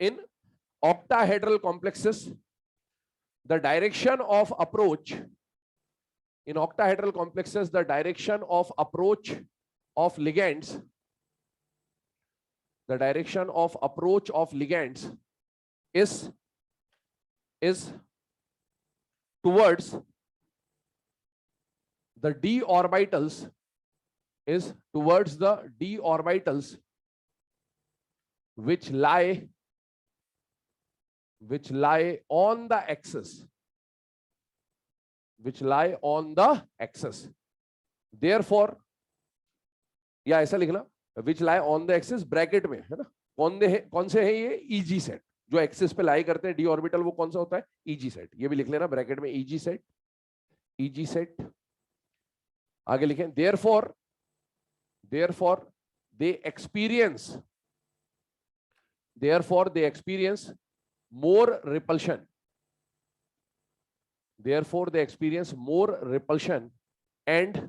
in octahedral complexes, the direction of approach, in octahedral complexes the direction of approach of ligands, the direction of approach of ligands is towards the d orbitals, is towards the d orbitals which lie on the axis, which lie on the axis, therefore, या ऐसा लिखना, which lie on the axis bracket में, है ना। कौन से है ये, ईजी सेट, जो एक्सिस पे लाई करते हैं डी ऑर्बिटल, वो कौन सा होता है, ईजी सेट। ये भी लिख लेना ब्रैकेट में, ईजी सेट, ईजी सेट। आगे लिखें, therefore they experience, therefore they experience more repulsion, therefore they experience more repulsion, and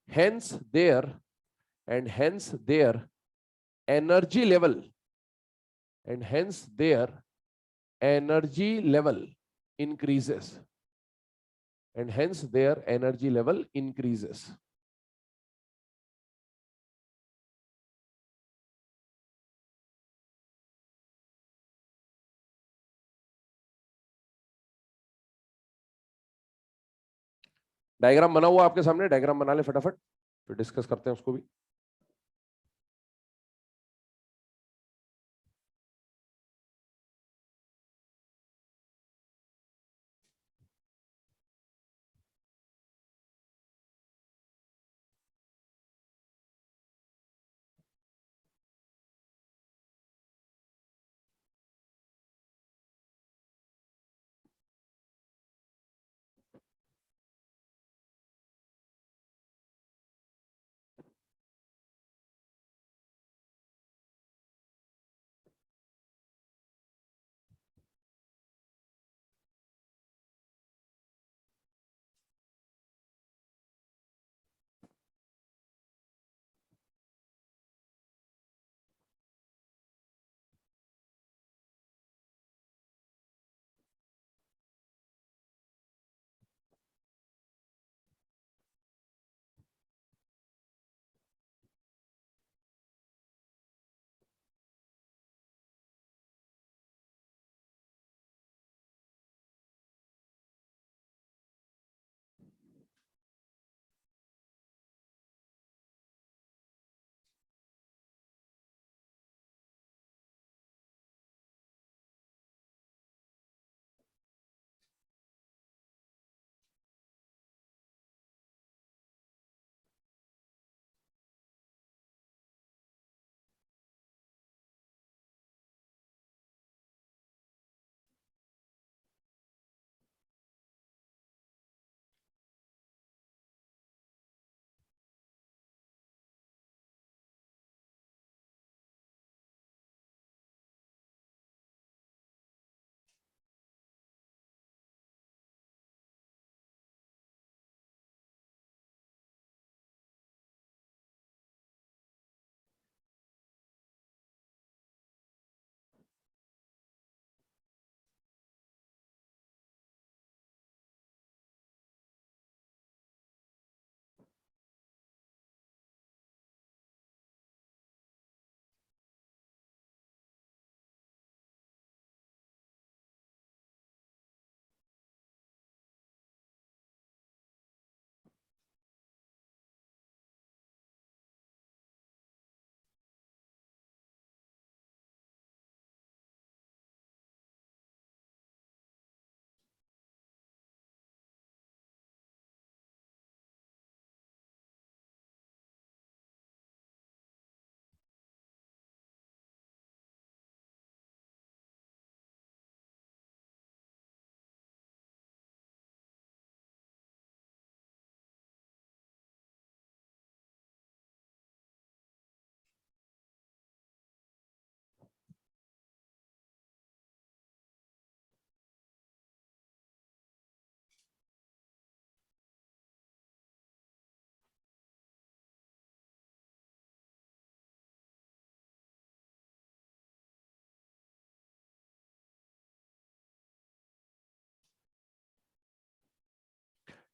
hence their energy level, and hence their energy level increases, and hence their energy level increases. Diagram बना हुआ आपके सामने, diagram बना ले फटाफट, फिर discuss करते हैं उसको भी।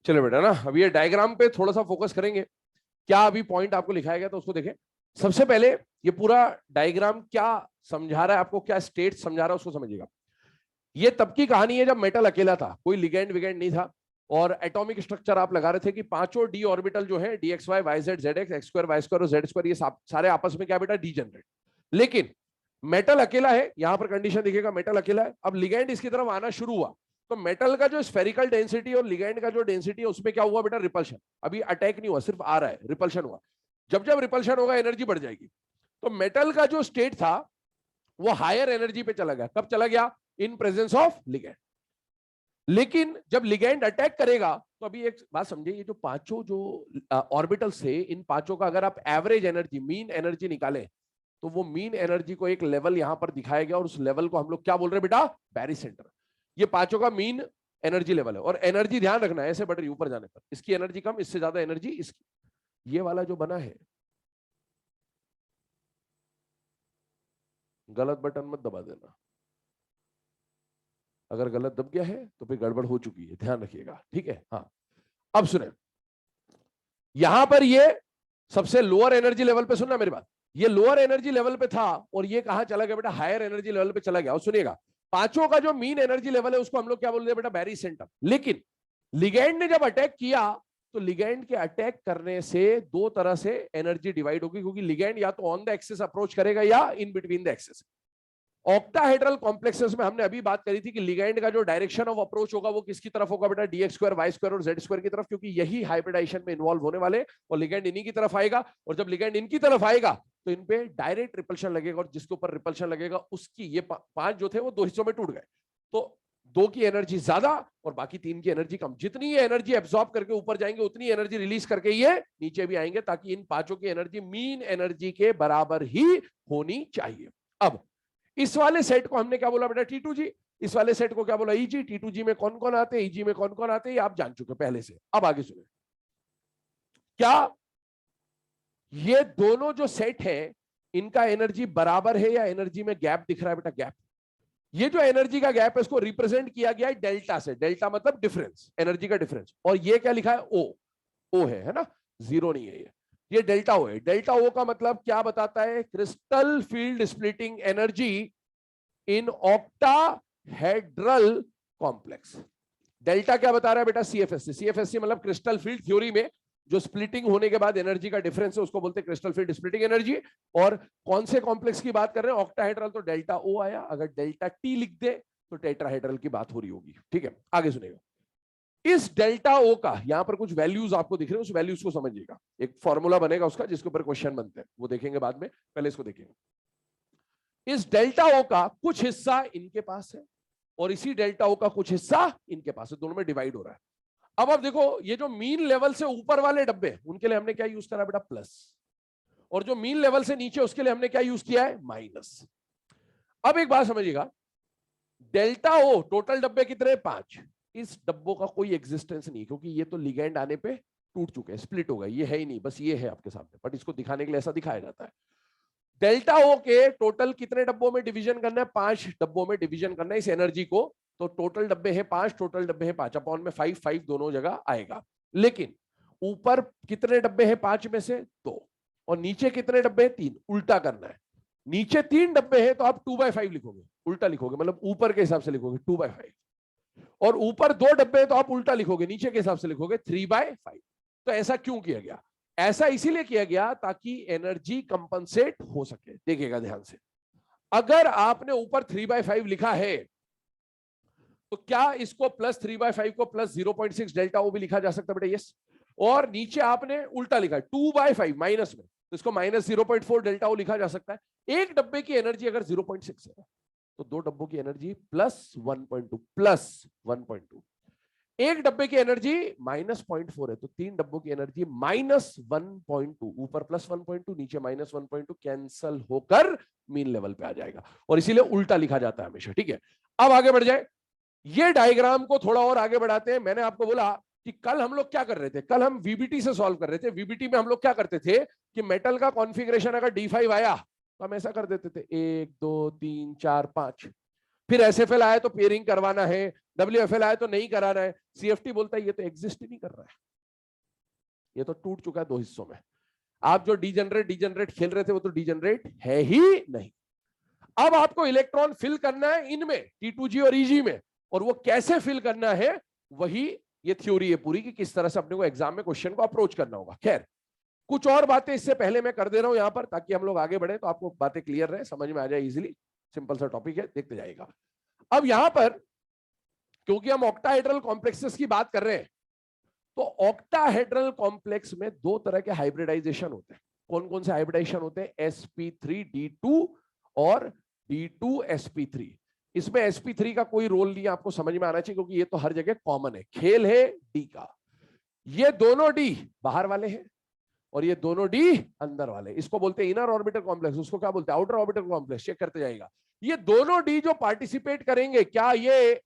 चलो बेटा ना, अभी ये डायग्राम पे थोड़ा सा फोकस करेंगे। क्या अभी पॉइंट आपको लिखाया गया तो उसको देखें। सबसे पहले ये पूरा डायग्राम क्या समझा रहा है आपको, क्या स्टेट समझा रहा है उसको समझिएगा। ये तब की कहानी है जब मेटल अकेला था, कोई लिगेंड विगेंड नहीं था, और एटॉमिक स्ट्रक्चर आप लगा रहे थे कि पांचों डी ऑर्बिटल जो है dx y y z z x x square y square और जेड स्क्वायर, ये सारे आपस में क्या बेटा डीजनरेट। लेकिन मेटल अकेला है, यहां पर कंडीशन दिखेगा मेटल अकेला है। अब लिगेंड इसकी तरफ आना शुरू हुआ तो मेटल का जो स्फेरिकल डेंसिटी और लिगेंड का जो डेंसिटी है उसमें क्या हुआ बेटा, रिपल्शन। अभी अटैक नहीं हुआ, सिर्फ आ रहा है, रिपल्शन हुआ। जब जब रिपल्शन होगा एनर्जी बढ़ जाएगी। तो मेटल का जो स्टेट था वो हायर एनर्जी पे चला गया। कब चला गया, इन प्रेजेंस ऑफ लिगेंड। लेकिन जब लिगेंड अटैक करेगा तो अभी एक बात समझिए, ये जो पांचों जो ऑर्बिटल्स थे, इन पांचों का अगर आप एवरेज एनर्जी, मीन एनर्जी निकालें तो वो मीन एनर्जी को एक लेवल यहां पर दिखाया गया और उस लेवल को हम लोग क्या बोल रहे हैं बेटा, बैरीसेंटर। ये पांचों का मीन एनर्जी लेवल है। और एनर्जी ध्यान रखना है, ऐसे बढ़ रही ऊपर जाने पर, इसकी एनर्जी कम, इससे ज्यादा एनर्जी इसकी। ये वाला जो बना है, गलत बटन मत दबा देना, अगर गलत दब गया है तो फिर गड़बड़ हो चुकी है, ध्यान रखिएगा, ठीक है। हाँ, अब सुने, यहां पर ये सबसे लोअर एनर्जी लेवल पे, सुनना मेरी बात, ये लोअर एनर्जी लेवल पे था और ये कहां चला गया बेटा, हायर एनर्जी लेवल पे चला गया। और सुनिएगा, पांचों का जो मीन एनर्जी लेवल है उसको हम लोग क्या बोल रहे हैं बेटा, बैरी सेंटर। लेकिन लिगेंड ने जब अटैक किया तो लिगेंड के अटैक करने से दो तरह से एनर्जी डिवाइड होगी, क्योंकि लिगेंड या तो ऑन द एक्सिस अप्रोच करेगा या in between the axis. Octahedral complexes में हमने अभी बात करी थी कि लिगेंड का जो डायरेक्शन ऑफ अप्रोच होगा वो किसकी तरफ होगा बेटा, डीएक्स स्क्वायर वाई स्क्वायर और जेड स्क्वायर की तरफ, क्योंकि यही हाइब्रिडाइजेशन में इन्वॉल्व होने वाले और लिगेंड इन्हीं की तरफ आएगा। और जब लिगेंड इनकी तरफ आएगा तो इन पे डायरेक्ट रिपल्शन लगेगा, और जिसके ऊपर रिपल्शन लगेगा उसकी, ये पांच जो थे वो दो हिस्सों में टूट गए। तो दो की एनर्जी ज्यादा और बाकी तीन की एनर्जी कम। जितनी ये एनर्जी एब्सॉर्ब करके ऊपर जाएंगे उतनी एनर्जी रिलीज करके ये नीचे भी आएंगे, ताकि इन पांचों की एनर्जी मीन एनर्जी के बराबर ही होनी चाहिए। अब इस वाले सेट को हमने क्या बोला बेटा, T2G। इस वाले सेट को क्या बोला, EG। T2G में कौन कौन आते हैं, EG में कौन कौन आते हैं, ये आप जान चुके पहले से। अब आगे सुने, क्या ये दोनों जो सेट है इनका एनर्जी बराबर है या एनर्जी में गैप दिख रहा है बेटा, गैप। ये जो एनर्जी का गैप है इसको रिप्रेजेंट किया गया है डेल्टा से। डेल्टा मतलब डिफरेंस, एनर्जी का डिफरेंस। और ये क्या लिखा है, ओ है ना, जीरो नहीं है ये डेल्टा ओ है। डेल्टा ओ का मतलब क्या बताता है, crystal field splitting energy in octahedral complex. Delta क्या बता रहा है बेटा, सीएफएससी। सीएफएससी मतलब क्रिस्टल फील्ड थ्योरी में जो स्प्लिटिंग होने के बाद एनर्जी का डिफरेंस है उसको बोलते हैं क्रिस्टल फील्ड स्प्लिटिंग एनर्जी। और कौन से कॉम्प्लेक्स की बात कर रहे हैं, ऑक्टाहेड्रल, तो डेल्टा ओ आया। अगर डेल्टा टी लिख दे तो टेट्राहेड्रल की बात हो रही होगी, ठीक है। आगे सुनेगा, इस डेल्टा ओ का यहां पर कुछ वैल्यूज आपको दिख रहे हैं, उस वैल्यूज को समझिएगा। एक फॉर्मूला बनेगा उसका जिसके ऊपर क्वेश्चन बनते हैं, वो देखेंगे बाद में, पहले इसको देखेंगे। इस डेल्टा ओ का कुछ हिस्सा इनके पास है और इसी डेल्टा ओ का कुछ हिस्सा इनके पास है, दोनों में डिवाइड हो रहा है। अब आप देखो, ये जो मीन लेवल से ऊपर वाले डब्बे उनके लिए हमने क्या यूज करा बेटा, प्लस। और जो मीन लेवल से नीचे उसके लिए हमने क्या यूज किया है, माइनस। अब एक बात समझिएगा, डेल्टा ओ टोटल डब्बे कितने, 5। इस डब्बों का कोई एग्जिस्टेंस नहीं, क्योंकि ये तो लिगेंड आने पे टूट चुके हैं, स्प्लिट हो गए, ये है ही नहीं, बस ये है आपके सामने, बट इसको दिखाने के लिए ऐसा दिखाया जाता है। डेल्टा ओ के टोटल कितने डब्बों में डिवीजन करना है, 5 डब्बों में डिवीजन करना है इस एनर्जी को। तो टोटल डब्बे हैं 5, टोटल डब्बे हैं 5 अपॉन में 5, 5 दोनों जगह आएगा। लेकिन ऊपर कितने डब्बे हैं 5 में से 2, और नीचे कितने डब्बे हैं 3, उल्टा करना है। नीचे 3 डब्बे हैं तो आप 2/5 लिखोगे, उल्टा लिखोगे, मतलब ऊपर के हिसाब से लिखोगे 2/5। और ऊपर 2 डब्बे हैं तो आप उल्टा लिखोगे, नीचे के हिसाब से लिखोगे 3/5। तो ऐसा क्यों किया गया, ऐसा इसीलिए किया गया ताकि एनर्जी कंपनसेट हो सके। देखिएगा ध्यान से, अगर आपने ऊपर 3/5 लिखा है तो क्या इसको प्लस 3/5 को प्लस 0.6 डेल्टा ओ भी लिखा जा सकता है बेटा, यस। और नीचे आपने उल्टा लिखा 2/5 माइनस में, तो इसको माइनस 0.4 डेल्टा ओ लिखा जा सकता है। एक डब्बे की एनर्जी अगर 0.6 है तो 2 डब्बों की एनर्जी प्लस 1.2। एक डब्बे की एनर्जी माइनस 0.4 है तो 3 डब्बों की एनर्जी माइनस 1.2। ऊपर प्लस 1.2 नीचे माइनस 1.2 कैंसल होकर मीन लेवल पे आ जाएगा, और इसीलिए उल्टा लिखा जाता है हमेशा, ठीक है। अब आगे बढ़ जाए, ये डायग्राम को थोड़ा और आगे बढ़ाते हैं। मैंने आपको बोला कि कल हम लोग क्या कर रहे थे, कल हम वीबीटी से सॉल्व कर रहे थे। वीबीटी में हम लोग क्या करते थे कि मेटल का कॉन्फ़िगरेशन अगर D5 आया तो हम ऐसा कर देते थे 1 2 3 4 5। फिर SFL आया तो पेयरिंग करवाना है, WFL आया तो नहीं कराना है, CFT बोलता है ये तो एग्जिस्ट ही नहीं कर रहा है, ये तो टूट चुका है दो हिस्सों में। आप जो डीजनरेट खेल रहे थे वो तो डीजनरेट है ही नहीं। अब आपको इलेक्ट्रॉन फिल करना है इनमें, T2G और EG में, और वो कैसे फिल करना है वही ये थ्योरी है पूरी कि किस तरह से अपने को एग्जाम में क्वेश्चन को अप्रोच करना होगा। खैर कुछ और बातें इससे पहले मैं कर दे रहा हूं यहां पर, ताकि हम लोग आगे बढ़े तो आपको बातें क्लियर रहे, समझ में आ जाए इजीली। सिंपल सा टॉपिक है, देखते जाएगा। अब यहां पर क्योंकि हम ऑक्टाहेड्रल कॉम्प्लेक्सेस की बात कर रहे हैं, तो ऑक्टाहेड्रल कॉम्प्लेक्स में दो तरह के हाइब्रिडाइजेशन होते हैं। कौन कौन से हाइब्रिडाइजेशन होते हैं? sp3d2 और d2sp3। इसमें sp3 का कोई रोल नहीं, आपको समझ में आना चाहिए क्योंकि ये तो हर जगह कॉमन है, खेल है डी का। ये दोनों डी बाहर वाले हैं और ये दोनों डी अंदर वाले, इसको बोलते हैं इनर ऑर्बिटल कॉम्प्लेक्स, उसको क्या बोलते हैं? Outer orbital complex. चेक करते जाएगा। ये दोनों डी जो पार्टिसिपेट करेंगे, क्या ये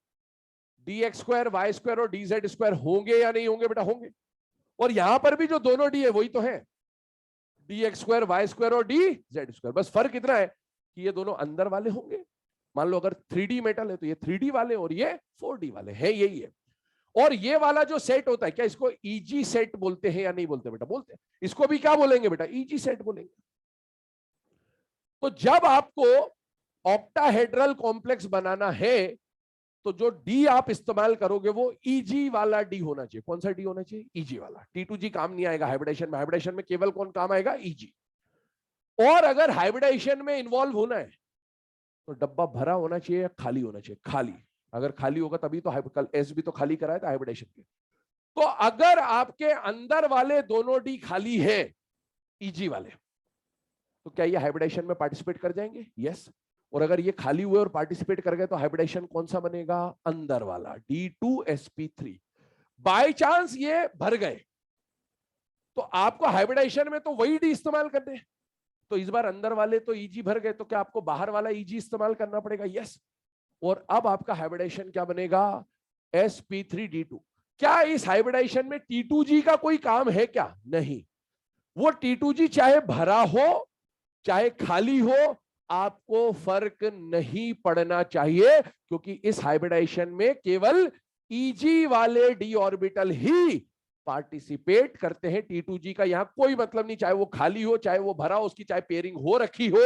dx² y² और dz² होंगे या नहीं होंगे? बेटा होंगे। और यहां पर भी जो दोनों डी है वही तो है, dx² y² और dz²। बस फर्क इतना है कि ये दोनों अंदर वाले होंगे। मान लो अगर 3D मेटल है तो ये 3D वाले और ये 4D वाले हैं, यही है। और ये वाला जो सेट होता है, क्या इसको EG सेट बोलते हैं या नहीं बोलते? बेटा बोलते हैं। इसको भी क्या बोलेंगे बेटा? EG सेट बोलेंगे। तो जब आपको ऑक्टाहेड्रल कॉम्प्लेक्स बनाना है तो जो डी आप इस्तेमाल करोगे वो EG वाला डी होना चाहिए। कौन सा डी होना चाहिए? EG वाला। T2G काम नहीं आएगा हाइब्रिडेशन में। हाइब्रिडेशन में केवल कौन काम आएगा? EG। और अगर हाइब्रिडेशन में इन्वॉल्व होना है तो डब्बा भरा होना चाहिए या खाली होना चाहिए? खाली। अगर खाली होगा तभी तो कल एस भी तो खाली कराया था हाइब्रिडेशन के। तो अगर आपके अंदर वाले दोनों डी खाली है EG वाले, तो क्या ये हाइब्रिडेशन में पार्टिसिपेट कर जाएंगे? यस। और अगर ये खाली हुए और पार्टिसिपेट कर गए तो हाइब्रिडेशन कौन सा बनेगा? अंदर वाला D2sp3। बाय चांस ये भर गए तो आपको हाइब्रिडेशन में तो वही डी इस्तेमाल करने हैं। तो इस बार अंदर वाले तो EG भर गए तो क्या आपको बाहर वाला EG इस्तेमाल करना पड़ेगा? यस। और अब आपका हाइब्रिडेशन क्या बनेगा? sp3d2। क्या इस हाइब्रिडेशन में T2G का कोई काम है क्या? नहीं। वो T2G चाहे भरा हो चाहे खाली हो, आपको फर्क नहीं पड़ना चाहिए, क्योंकि इस हाइब्रिडेशन में केवल EG वाले डी ऑर्बिटल ही पार्टिसिपेट करते हैं। T2G का यहां कोई मतलब नहीं, चाहे वो खाली हो चाहे वो भरा हो, उसकी चाहे पेयरिंग हो रखी हो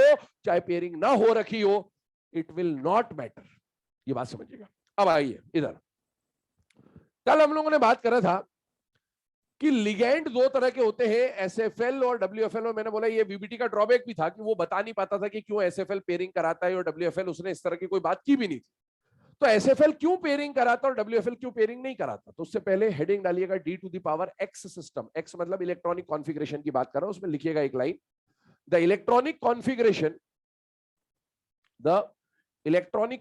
चाहे पेयरिंग ना हो रखी हो, इट विल नॉट मैटर। ये बात समझिएगा। अब आइए इधर। कल हम लोगों ने बात करा था कि लिगेंड दो तरह के होते हैं, SFL और WFL। और मैंने बोला ये VBT का ड्रॉबैक भी था कि वो बता नहीं पाता था कि क्यों SFL पेयरिंग कराता है और WFL उसने इस तरह की कोई बात की भी नहीं थी। तो SFL क्यों पेयरिंग कराता और WFL क्यों पेयरिंग नहीं कराता? तो उससे पहले हेडिंग डालिएगा D⁻X सिस्टम। X मतलब इलेक्ट्रॉनिक कॉन्फ़िगरेशन की बात कर रहा हूं, उसमें लिखिएगा एक line, the electronic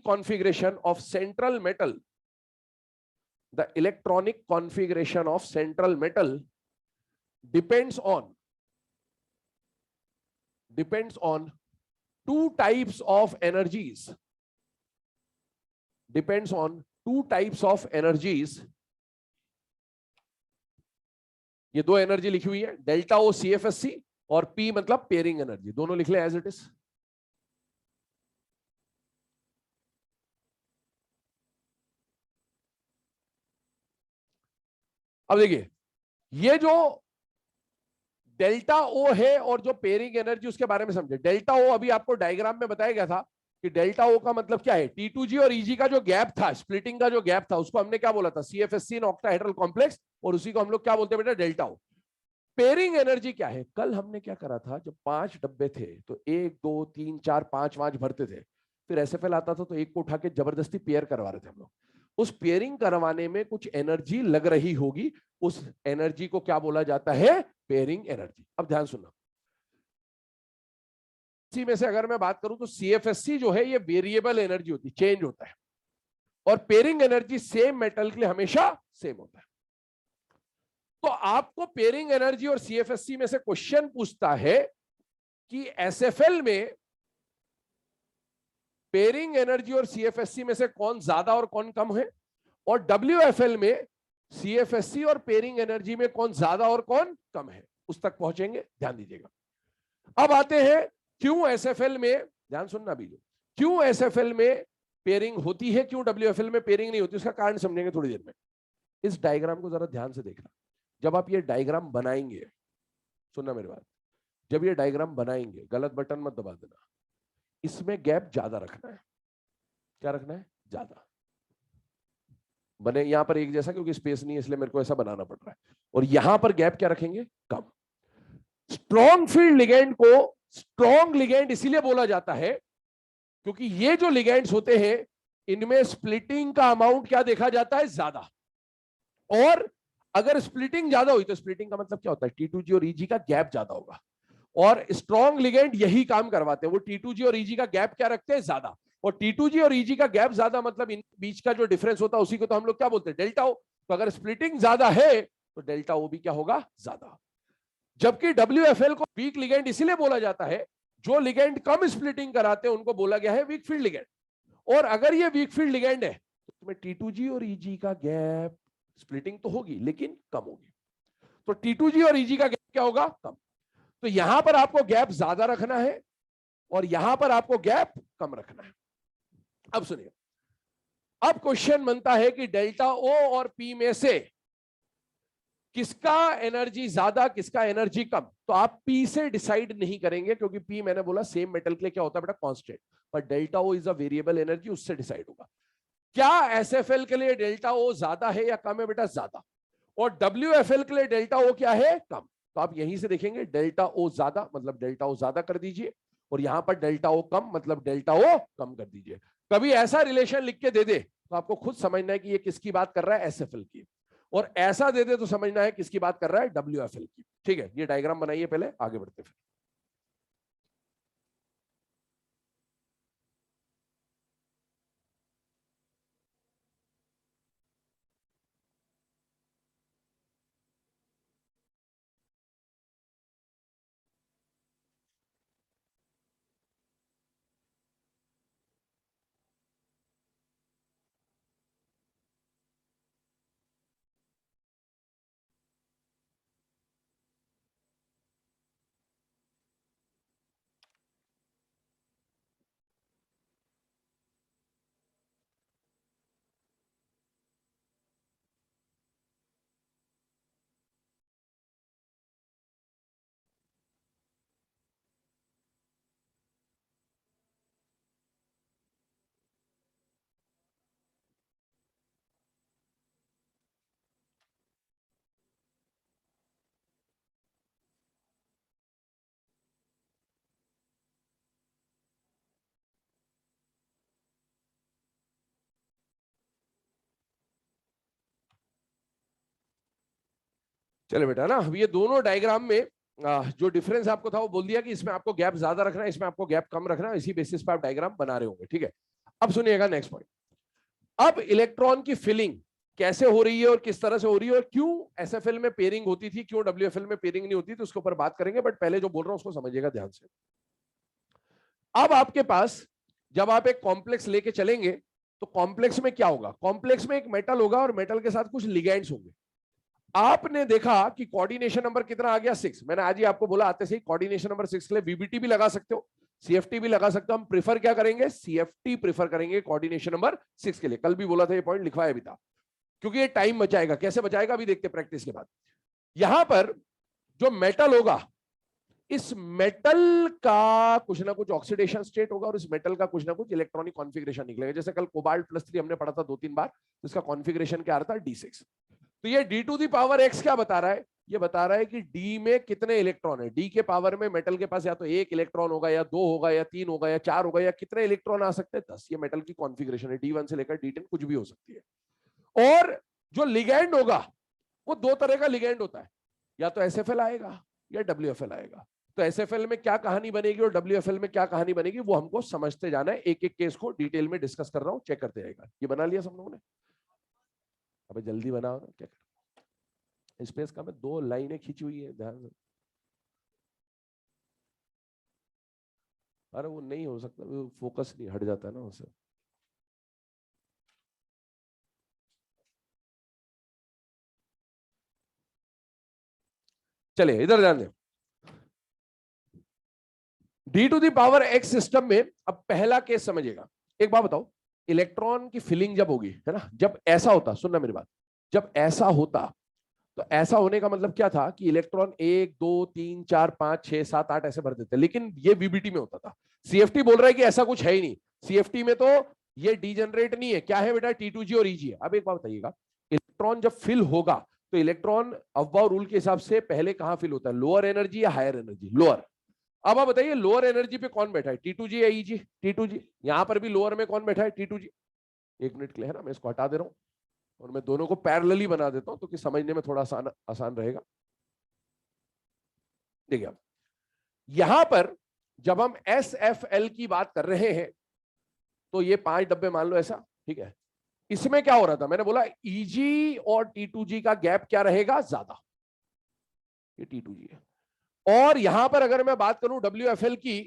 configuration of central metal, the electronic configuration of central metal depends on two types of energies. Depends on two types of energies. ये दो एनर्जी लिखी हुई है, डेल्टा ओ CFSC और P मतलब पेयरिंग एनर्जी। दोनों लिख ले एज इट इज। अब देखिए, ये जो डेल्टा ओ है और जो पेयरिंग एनर्जी, उसके बारे में समझे। डेल्टा ओ अभी आपको डायग्राम में बताया गया था कि डेल्टा ओ का मतलब क्या है? T2G और EG का जो गैप था, स्प्लिटिंग का जो गैप था, उसको हमने क्या बोला था? CFSC in octahedral complex. और उसी को हम लोग क्या बोलते हैं बेटा? डेल्टा ओ। पेयरिंग एनर्जी क्या है? कल हमने क्या करा था, जब 5 डब्बे थे तो 1 2 3 4 5 5 भरते थे, फिर SFL आता था तो एक को उठा के जबरदस्ती पेयर करवा रहे थे हम लोग। उस पेयरिंग करवाने में कुछ एनर्जी लग रही होगी, उस एनर्जी को क्या बोला जाता है? Pairing energy. अब ध्यान सुनना, इसी में से अगर मैं बात करूं तो CFSC जो है ये वेरिएबल एनर्जी होती है, चेंज होता है, और पेयरिंग एनर्जी सेम मेटल के लिए हमेशा सेम होता है। तो आपको पेयरिंग एनर्जी और CFSC में से क्वेश्चन पूछता है कि SFL में पेयरिंग एनर्जी और CFSC में से कौन ज्यादा और कौन कम है, और WFL में CFSC और पेयरिंग एनर्जी में कौन ज्यादा और कौन कम है। उस तक पहुंचेंगे, ध्यान दीजिएगा। अब आते हैं क्यों SFL में, ध्यान सुनना भी, क्यों SFL में पेयरिंग होती है, क्यों WFL में पेयरिंग नहीं होती, उसका कारण समझेंगे थोड़ी देर में। इस डायग्राम को जरा ध्यान से देखना। जब आप ये डायग्राम बनाएंगे, सुनना मेरी बात, जब ये डायग्राम बनाएंगे, गलत बटन मत दबा देना, इसमें गैप ज्यादा रखना है। क्या रखना है? ज्यादा बने यहां पर एक जैसा, क्योंकि स्पेस नहीं है इसलिए मेरे को ऐसा बनाना पड़ रहा है। और यहां पर गैप क्या रखेंगे? कम। स्ट्रॉन्ग फील्ड लिगेंड को स्ट्रॉन्ग लिगेंड इसीलिए बोला जाता है क्योंकि ये जो लिगेंड्स होते हैं इनमें स्प्लिटिंग का अमाउंट क्या देखा जाता है? ज्यादा। और अगर स्प्लिटिंग ज्यादा हुई तो स्प्लिटिंग का मतलब क्या होता है? T2G और EG का गैप ज्यादा होगा। और स्ट्रॉन्ग लिगेंड यही काम करवाते हैं, वो T2G और EG का गैप क्या रखते हैं? ज्यादा। और T2G और EG का गैप ज्यादा मतलब इन बीच का जो डिफरेंस होता है उसी को तो हम लोग क्या बोलते हैं? डेल्टा ओ। तो अगर स्प्लिटिंग ज्यादा है तो डेल्टा ओ भी क्या होगा? ज्यादा। जबकि WFL को वीक लिगेंड इसीलिए बोला जाता है, जो लिगेंड कम स्प्लिटिंग कराते हैं उनको बोला गया है वीक फील्ड लिगेंड। और अगर ये वीक फील्ड लिगेंड है तो तुम्हें T2G और EG का गैप, स्प्लिटिंग तो होगी लेकिन कम होगी, तो T2G और EG का गैप क्या होगा? कम। तो यहां पर आपको गैप ज्यादा रखना है और यहां पर आपको गैप कम रखना है। अब सुनिए, अब क्वेश्चन बनता है कि डेल्टा ओ और पी में से किसका एनर्जी ज्यादा, किसका एनर्जी कम। तो आप पी से डिसाइड नहीं करेंगे क्योंकि पी मैंने बोला सेम मेटल के लिए क्या होता है बेटा? कांस्टेंट। पर delta O is a variable energy, उससे डिसाइड होगा। क्या एसएफएल के लिए डेल्टा ओ ज्यादा है या कम है बेटा? ज्यादा। और WFL के लिए डेल्टा ओ क्या है? कम। तो आप यहीं से देखेंगे डेल्टा ओ ज्यादा मतलब डेल्टा ओ ज्यादा कर दीजिए, और यहां पर डेल्टा ओ कम मतलब डेल्टा ओ कम कर दीजिए। कभी ऐसा रिलेशन लिख के दे दे तो आपको खुद समझना है कि ये किसकी बात कर रहा है? एसएफएल की। और ऐसा दे दे तो समझना है किसकी बात कर रहा है? WFL की। ठीक है, ये डायग्राम बनाइए, पहले आगे बढ़ते फिर। चले बेटा ना, अब ये दोनों डायग्राम में जो डिफरेंस आपको था वो बोल दिया कि इसमें आपको गैप ज्यादा रखना है, इसमें आपको गैप कम रखना है, इसी बेसिस पर आप डायग्राम बना रहे होंगे। ठीक है, अब सुनिएगा नेक्स्ट पॉइंट। अब इलेक्ट्रॉन की फिलिंग कैसे हो रही है और किस तरह से हो रही है और क्यों एसएफएल में पेयरिंग होती थी, क्यों WFL में पेयरिंग नहीं होती, तो उसके ऊपर बात करेंगे। बट पहले जो बोल रहा हूं उसको समझिएगा ध्यान से। अब आपके पास जब आप एक कॉम्प्लेक्स लेके चलेंगे तो कॉम्प्लेक्स में क्या होगा? कॉम्प्लेक्स में एक मेटल होगा और मेटल के साथ कुछ लिगेंड्स होंगे। आपने देखा कि कोऑर्डिनेशन नंबर कितना आ गया? 6। मैंने आज ही आपको बोला आते से ही कोऑर्डिनेशन नंबर 6 के लिए VBT भी लगा सकते हो, CFT भी लगा सकते हो। हम प्रीफर क्या करेंगे? CFT प्रीफर करेंगे कोऑर्डिनेशन नंबर 6 के लिए। कल भी बोला था, ये पॉइंट लिखवाया भी था, क्योंकि ये टाइम बचाएगा। कैसे बचाएगा अभी देखते प्रैक्टिस के बाद। यहां पर जो मेटल होगा, इस मेटल का कुछ ना कुछ ऑक्सीडेशन स्टेट होगा और इस मेटल का कुछ ना कुछ इलेक्ट्रॉनिक कॉन्फ़िगरेशन निकलेगा। जैसे कल कोबाल्ट +3 हमने पढ़ा था 2-3 बार, तो इसका कॉन्फ़िगरेशन क्या आ रहा था? D6। तो ये D⁻X क्या बता रहा है? ये बता रहा है कि D में कितने इलेक्ट्रॉन है। D के पावर में मेटल के पास या तो 1 इलेक्ट्रॉन होगा या 2 होगा या 3 होगा या 4 होगा, या कितने इलेक्ट्रॉन आ सकते हैं? 10। ये मेटल की कॉन्फ़िगरेशन है, D1 से लेकर D10 कुछ भी हो सकती है। और जो लिगेंड होगा वो 2 तरह का लिगेंड होता है, या तो SFL आएगा या WFL आएगा। तो SFL में क्या कहानी बनेगी और WFL में क्या कहानी बनेगी वो हमको समझते जाना है। एक एक केस को डिटेल में डिस्कस कर रहा हूं, चेक करते जाएगा। ये बना लिया सब लोगों ने? अबे जल्दी बनाओ ना, क्या कर स्पेस का में 2 लाइनें खींची हुई है, ध्यान से। अरे वो नहीं हो सकता, वो फोकस नहीं, हट जाता है ना उससे। चलिए इधर ध्यान दें। D⁻X सिस्टम में अब पहला केस समझिएगा। एक बात बताओ, इलेक्ट्रॉन की फिलिंग जब होगी, है ना, जब ऐसा होता, सुनना मेरी बात, जब ऐसा होता तो ऐसा होने का मतलब क्या था कि इलेक्ट्रॉन 1 2 3 4 5 6 7 8 ऐसे भर देते, लेकिन ये वीबीटी में होता था। सीएफटी बोल रहा है कि ऐसा कुछ है ही नहीं, सीएफटी में तो ये डीजनरेट नहीं है, क्या है बेटा, T2G और EG है। अब एक बात बताइएगा, इलेक्ट्रॉन जब फिल होगा तो इलेक्ट्रॉन अफबाउ रूल के हिसाब से पहले कहां फिल होता है, लोअर एनर्जी या हायर एनर्जी, लोअर। अब आप बताइए लोअर एनर्जी पे कौन बैठा है, T2G या EG, T2G। यहां पर भी लोअर में कौन बैठा है, T2G। एक मिनट के लिए, है ना, मैं इसको हटा दे रहा हूं और मैं दोनों को पैरेलली बना देता हूं तो कि समझने में थोड़ा आसान रहेगा। देखिए अब यहां पर जब हम SFL की बात कर रहे हैं तो ये 5 डब्बे मान लो ऐसा, ठीक है। इसमें क्या हो रहा था, मैंने बोला EG और T2G का गैप क्या रहेगा, ज्यादा, ये T2G है। और यहां पर अगर मैं बात करूं WFL की,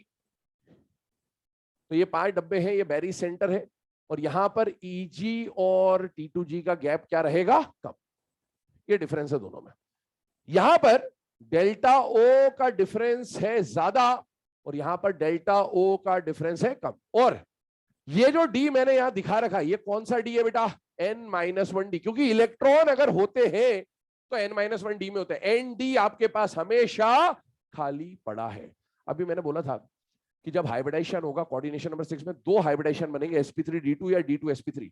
तो ये 5 डब्बे हैं, ये बैरी सेंटर है, और यहां पर EG और T2G का गैप क्या रहेगा, कम। ये डिफरेंस है दोनों में। यहां पर डेल्टा O का डिफरेंस है ज्यादा और यहां पर डेल्टा O का डिफरेंस है कम। और ये जो D मैंने यहां दिखा रखा है, ये कौन सा D है बेटा, N-1D, क्योंकि इलेक्ट्रॉन अगर होते हैं तो N-1D में होते हैं, ND आपके पास हमेशा खाली पड़ा है। अभी मैंने बोला था कि जब हाइब्रिडाइजेशन होगा कोऑर्डिनेशन नंबर 6 में, 2 हाइब्रिडाइजेशन बनेंगे, sp3d2 या d2sp3।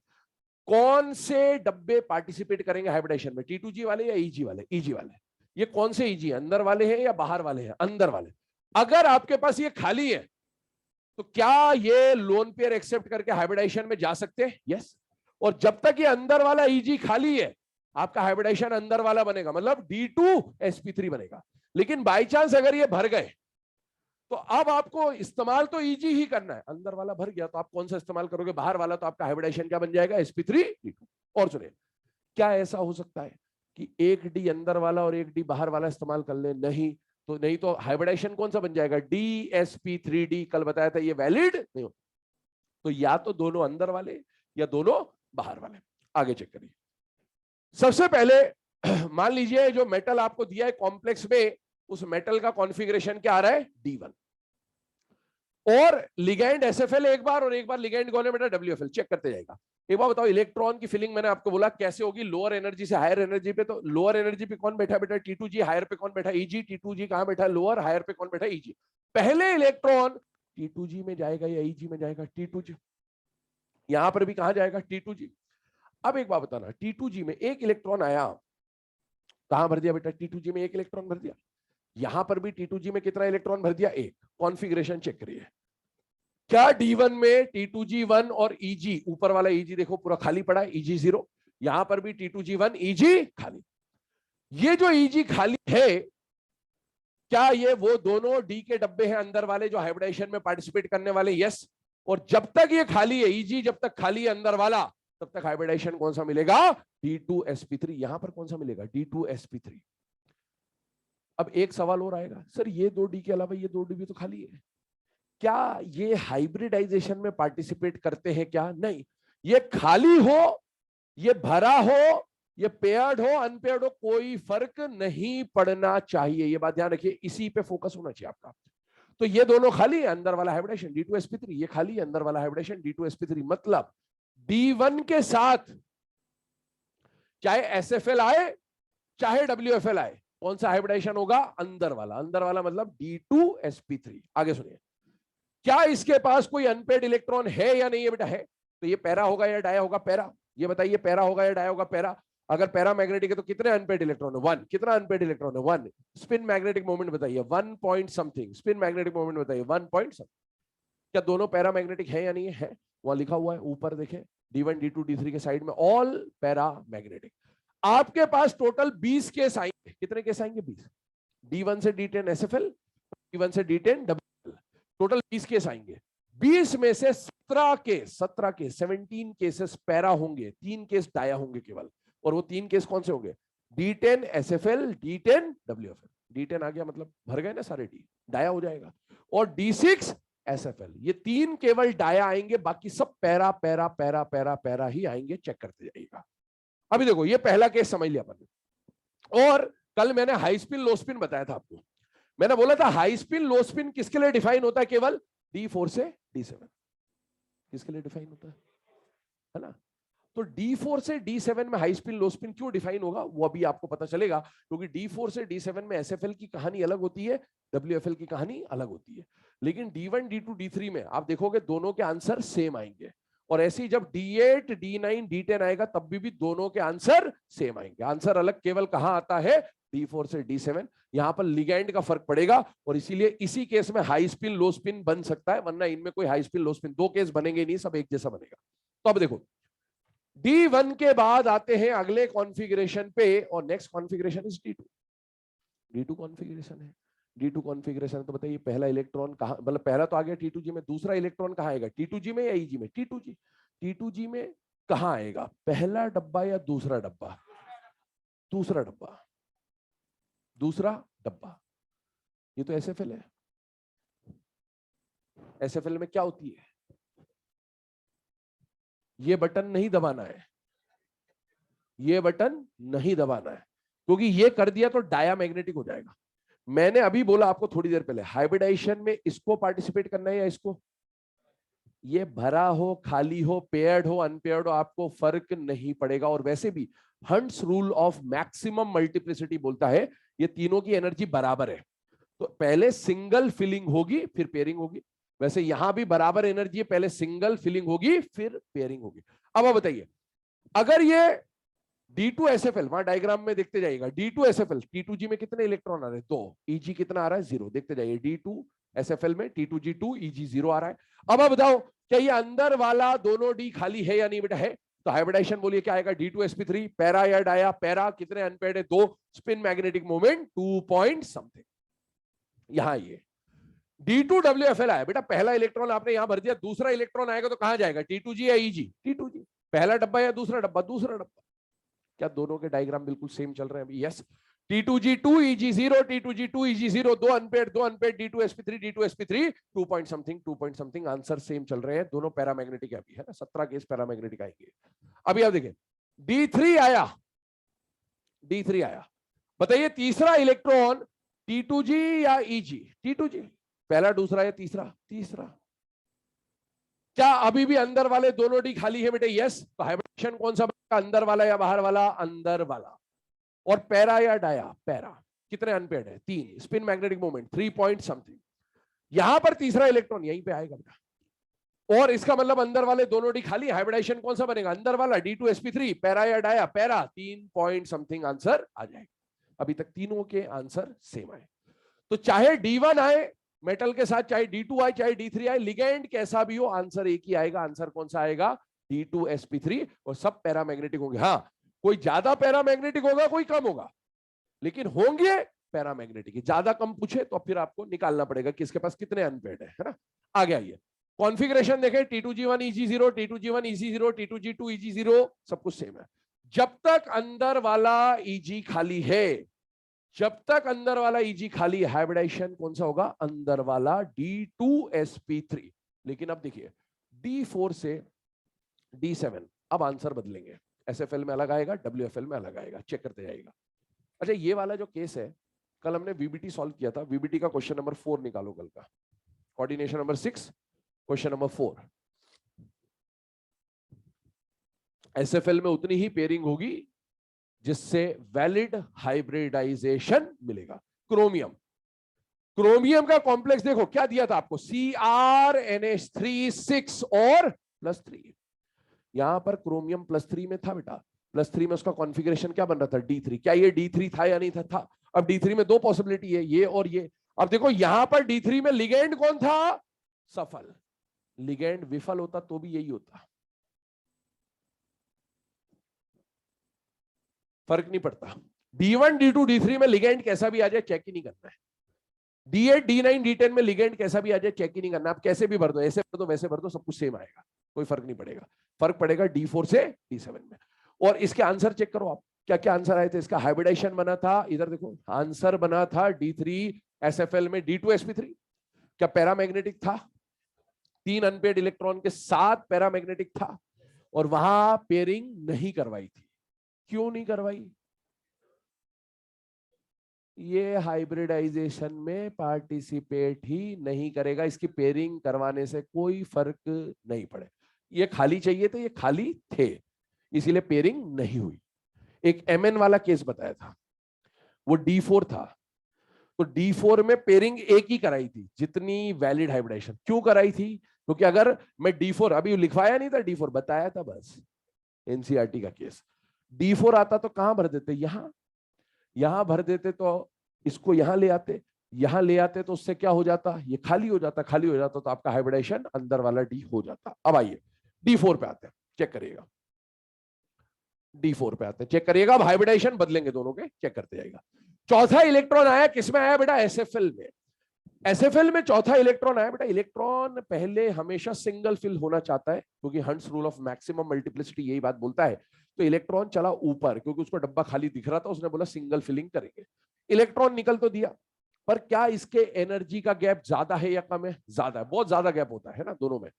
कौन से डब्बे पार्टिसिपेट करेंगे हाइब्रिडाइजेशन में, T2G वाले या EG वाले, EG वाले। ये कौन से EG, अंदर वाले हैं या बाहर वाले हैं, अंदर वाले। अगर आपके पास ये खाली है तो क्या ये लोन पेयर एक्सेप्ट करके हाइब्रिडाइजेशन में जा सकते हैं, यस। और जब तक ये अंदर वाला EG खाली है आपका हाइब्रिडाइजेशन अंदर वाला बनेगा, मतलब D2sp3 बनेगा। लेकिन बाई चांस अगर ये भर गए तो अब आपको इस्तेमाल तो EG ही करना है, अंदर वाला भर गया तो आप कौन सा इस्तेमाल करोगे, बाहर वाला, तो आपका हाइब्रिडाइजेशन क्या बन जाएगा, sp3d2। और सुनिए, क्या ऐसा हो सकता है कि एक D अंदर वाला और एक D बाहर वाला इस्तेमाल कर ले, नहीं तो हाइब्रिडाइजेशन कौन सा बन जाएगा, DsP3D। कल बताया था ये वैलिड नहीं हो, तो या तो दोनों अंदर वाले या दोनों बाहर वाले। आगे चेक करिए। सबसे पहले मान लीजिए जो मेटल आपको दिया है कॉम्प्लेक्स में, उस मेटल का कॉन्फ़िगरेशन क्या आ रहा है, D1, और लिगैंड SFL एक बार और एक बार लिगैंड कौन है बेटा, WFL। चेक करते जाएगा। एक बार बताओ, इलेक्ट्रॉन की फिलिंग मैंने आपको बोला कैसे होगी, लोअर एनर्जी से हायर एनर्जी पे। तो लोअर एनर्जी पे कौन बैठा बेटा, T2G, हायर पे कौन बैठा, EG। T2G कहां बैठा, लोअर, हायर पे कौन बैठा, EG। पहले इलेक्ट्रॉन T2G में जाएगा या EG में जाएगा, T2G। यहां पर भी कहां जाएगा, T2G। अब एक बात बताना, T2G में एक इलेक्ट्रॉन आया, कहां भर दिया बेटा, T2G में एक इलेक्ट्रॉन भर दिया। यहां पर भी T2G में कितना इलेक्ट्रॉन भर दिया, एक। कॉन्फ़िगरेशन चेक करिए, क्या D1 में T2G1 और EG, ऊपर वाला EG देखो पूरा खाली पड़ा है, EG 0। यहां पर भी T2G1 EG खाली। ये जो EG खाली है, क्या ये वो दोनों D के डब्बे हैं अंदर वाले जो हाइब्रिडाइजेशन में पार्टिसिपेट करने वाले, यस। और जब तक ये खाली है, EG जब तक खाली है अंदर वाला, तब तक हाइब्रिडाइजेशन कौन सा मिलेगा, D2sp3। यहां पर कौन सा मिलेगा, D2sp3। अब एक सवाल और आएगा, सर ये 2D के अलावा ये 2D भी तो खाली है, क्या ये हाइब्रिडाइजेशन में पार्टिसिपेट करते हैं, क्या नहीं। ये खाली हो, ये भरा हो, ये पेयर्ड हो, अनपेयर्ड हो, कोई फर्क नहीं पड़ना चाहिए। ये बात ध्यान रखिए, इसी पे फोकस होना चाहिए आपका। तो ये दोनों खाली है, अंदर वाला हाइब्रिडेशन D2sp3, ये खाली है, अंदर वाला हाइब्रिडेशन D2sp3। मतलब D1 के साथ चाहे SFL आए चाहे WFL आए, कौन सा हाइब्रिडेशन होगा, अंदर वाला। अंदर वाला मतलब D2sp3। आगे सुनिए, क्या इसके पास कोई अनपेड इलेक्ट्रॉन है या नहीं है बेटा, है। तो ये पैरा होगा या डाया होगा, पैरा। ये बताइए पैरा होगा या डाया होगा, पैरा। अगर पैरा मैग्नेटिक है तो कितने अनपेड इलेक्ट्रॉन है, 1। कितना अनपेड इलेक्ट्रॉन है, 1। स्पिन मैग्नेटिक मोमेंट बताइए 1 point something, spin magnetic moment बताइए 1 पॉइंट समथिंग। क्या दोनों पैरा मैग्नेटिक है या नहीं है, वहां लिखा हुआ है ऊपर देखें, D1 D2 D3 के साइड में ऑल पैरा मैग्नेटिक। आपके पास टोटल 20 केस आएंगे, कितने केस आएंगे, 20। D1 से D10 SFL, D1 से D10 WFL, टोटल 20 केस आएंगे। 20 में से 17 केस 17 केसेस पैरा होंगे, 3 केस डाया होंगे केवल। और वो 3 केस कौन से होंगे, D10 SFL, D10 WFL। D10 आ गया मतलब भर गए ना सारे D, डाया हो जाएगा। और D6 SFL, ये 3 केवल डाया आएंगे, बाकी सब para para para para para ही आएंगे। चेक करते जाइएगा। अभी देखो, ये पहला केस समझ लिया अपन। और कल मैंने हाई स्पिन लो स्पिन बताया था आपको। मैंने बोला था हाई स्पिन लो स्पिन किसके लिए डिफाइन होता है, केवल D4 से D7। किसके लिए डिफाइन होता है, है ना। तो D4 से D7 में हाई स्पिन लो स्पिन क्यों डिफाइन होगा वो अभी आपको पता चलेगा, क्योंकि D4 से D7 में SFL की कहानी अलग होती है, WFL की कहानी अलग होती है। लेकिन D1 D2 D3 में आप देखोगे दोनों के आंसर सेम आएंगे, और ऐसे ही जब D8 D9 D10 आएगा तब भी दोनों के आंसर सेम आएंगे। आंसर अलग केवल कहां आता है, D4 से D7। यहां पर लिगैंड का फर्क पड़ेगा, और इसीलिए इसी केस में हाई स्पिन लो स्पिन बन सकता है, वरना इनमें कोई हाई स्पिन लो स्पिन दो केस बनेंगे नहीं, सब एक जैसा बनेगा। तो अब देखो D1 के बाद आते हैं अगले कॉन्फ़िगरेशन पे, और next configuration is D2। D2 configuration है, D2 कॉन्फ़िगरेशन। तो बताइए पहला इलेक्ट्रॉन कहां, मतलब पहला तो आ गया T2G में, दूसरा इलेक्ट्रॉन कहां आएगा, T2G में या EG में, T2G। T2G में कहां आएगा, पहला डब्बा या दूसरा डब्बा, दूसरा डब्बा, दूसरा डब्बा। ये तो SFL है। SFL में क्या होती है, ये बटन नहीं दबाना है, ये बटन नहीं दबाना है, क्योंकि ये कर दिया तो डायामैग्नेटिक हो जाएगा। मैंने अभी बोला आपको थोड़ी देर पहले, हाइब्रिडाइजेशन में इसको पार्टिसिपेट करना है या इसको, ये भरा हो खाली हो पेयर्ड हो अनपेयर्ड हो आपको फर्क नहीं पड़ेगा। और वैसे भी hunts rule of maximum multiplicity बोलता है ये तीनों की एनर्जी बराबर है, तो पहले सिंगल फिलिंग होगी फिर पेयरिंग होगी। वैसे यहां भी बराबर एनर्जी है, पहले सिंगल फिलिंग होगी फिर पेयरिंग होगी। अब आप बताइए अगर ये D2 SFL, वहां डायग्राम में देखते जाइएगा, D2 SFL, T2G में कितने इलेक्ट्रॉन आ रहे हैं, 2, EG कितना आ रहा है, 0, देखते जाइए। D2 SFL में T2G 2 EG 0 आ रहा है। अब आप बताओ क्या ये अंदर वाला दोनों D खाली है या नहीं बेटा, है। तो हाइब्रिडाइजेशन बोलिए क्या आएगा, D2 sp3, पैरा या डाया, पैरा, कितने अनपेयर्ड है, 2, spin magnetic moment 2 point something. यहां ये D2 WFL आया बेटा, पहला इलेक्ट्रॉन आपने यहां भर दिया, दूसरा इलेक्ट्रॉन आएगा तो कहां जाएगा, T2G या EG, T2G। पहला डब्बा या दूसरा डब्बा, दूसरा डब्बा। क्या दोनों के डायग्राम बिल्कुल सेम चल रहे हैं अभी, yes. T2G2 EG0, T2G2 EG0, दो unpaired D2 sp3 D2 sp3 2 point something 2 point something, answer same चल रहे हैं, दोनों पैरामैग्नेटिक अभी है ना, 17 केस पैरामैग्नेटिक आएंगे। अभी आप देखें D3 आया, D3 आया, बताइए तीसरा इलेक्ट्रॉन T2G या EG, T2G, पहला दूसरा या तीसरा, तीसरा। क्या अभी भी अंदर वाले दोनों डी खाली है बेटे, यस। तो हाइब्रिडेशन कौन सा बनेगा, अंदर वाला या बाहर वाला, अंदर वाला। और पैरा या डाया, पैरा, कितने अनपेयर्ड है, 3, spin magnetic moment 3 point something. यहां पर तीसरा इलेक्ट्रॉन यहीं पे आएगा बेटा, और इसका मतलब अंदर वाले दोनों डी खाली, हाइब्रिडाइजेशन कौन सा बनेगा, अंदर वाला D2 sp3, पैरा या dia, para, 3 point something answer आ जाएगा। अभी तक तीनों के आंसर सेम आए। तो चाहे D1 आए मेटल के साथ, चाहे D2 आए, चाहे D3 आए, लिगेंड कैसा भी हो आंसर एक ही आएगा। आंसर कौन सा आएगा, D2 sp3, और सब पैरामैग्नेटिक होंगे। हाँ, कोई ज्यादा पैरामैग्नेटिक होगा, कोई कम होगा, लेकिन होंगे पैरामैग्नेटिक। ज्यादा कम पूछे तो फिर आपको निकालना पड़ेगा कि इसके पास कितने अनपेयर्ड है ना। आगे आइए, कॉन्फ़िगरेशन देखें, T2G1 EG0, T2G1 EG0, T2G2 EG0, सब कुछ सेम है। जब तक अंदर वाला EG खाली है, जब तक अंदर वाला EG खाली, हाइब्रिडाइजेशन कौन सा होगा, अंदर वाला D2 sp3। लेकिन अब देखिए D4 से D7 अब आंसर बदलेंगे, SFL में अलग आएगा, WFL में अलग आएगा, चेक करते जाएगा। अच्छा, ये वाला जो केस है, कल हमने VBT सॉल्व किया था, VBT का क्वेश्चन नंबर 4 निकालो कल का, coordination number 6, question number 4। SFL में उतनी ही पेयरिंग होगी जिससे वैलिड हाइब्रिडाइजेशन मिलेगा। क्रोमियम, क्रोमियम का कॉम्प्लेक्स देखो क्या दिया था आपको, CrNH3 6 और +3। यहां पर क्रोमियम +3 में था बेटा, +3 में उसका कॉन्फ़िगरेशन क्या बन रहा था, D3। क्या ये D3 था या नहीं था? अब D3 में दो पॉसिबिलिटी है, ये और ये। अब देखो यहां पर D3 में लिगेंड कौन था, सफल। लिगेंड विफल होता तो भी यही होता, फर्क नहीं पड़ता। D1 D2 D3 में लिगेंड कैसा भी आ जाए चेक ही नहीं करना है। D8 D9 D10 में लिगेंड कैसा भी आ जाए चेक ही नहीं करना। आप कैसे भी भर दो, ऐसे भर दो वैसे भर दो, सब कुछ सेम आएगा, कोई फर्क नहीं पड़ेगा। फर्क पड़ेगा D4 से D7 में। और इसके आंसर चेक करो आप, क्या क्या आंसर आए थे। इसका हाइब्रिडाइजेशन बना था, इधर देखो आंसर बना था D3 SFL में D2 sp3। क्या पैरामैग्नेटिक था, 3 अनपेयर्ड इलेक्ट्रॉन के साथ पैरामैग्नेटिक था, और वहां पेयरिंग नहीं करवाई थी। क्यों नहीं करवाई, ये हाइब्रिडाइजेशन में पार्टिसिपेट ही नहीं करेगा, इसकी पेयरिंग करवाने से कोई फर्क नहीं पड़े। ये खाली चाहिए थे, ये खाली थे, इसीलिए पेयरिंग नहीं हुई। एक MN वाला केस बताया था, वो D4 था, तो D4 में पेयरिंग एक ही कराई थी जितनी वैलिड हाइब्रिडाइजेशन। क्यों कराई थी? क्योंकि अगर मैं D4 अभी लिखवाया नहीं था, D4 बताया था बस, एनसीईआरटी का केस। D4 आता तो कहां भर देते? यहां भर देते तो इसको यहां ले आते, यहां ले आते तो उससे क्या हो जाता, ये खाली हो जाता, खाली हो जाता तो आपका हाइब्रिडाइजेशन अंदर वाला डी हो जाता। अब आइए D4 पे आते हैं, चेक करिएगा। D4 पे आते हैं, चेक करिएगा। अब हाइब्रिडाइजेशन बदलेंगे दोनों के, चेक करते जाएगा। चौथा इलेक्ट्रॉन आया, किसमें आया बेटा? SFL में। SFL में चौथा इलेक्ट्रॉन आया बेटा। इलेक्ट्रॉन पहले हमेशा सिंगल फिल होना चाहता है, क्योंकि hunts rule of maximum multiplicity यही बात बोलता है। तो इलेक्ट्रॉन चला ऊपर, क्योंकि उसको डब्बा खाली दिख रहा था, उसने बोला सिंगल फिलिंग करेंगे। इलेक्ट्रॉन निकल तो दिया, पर क्या इसके एनर्जी का गैप ज्यादा है या कम है? ज्यादा है, बहुत ज्यादा गैप होता है ना दोनों में।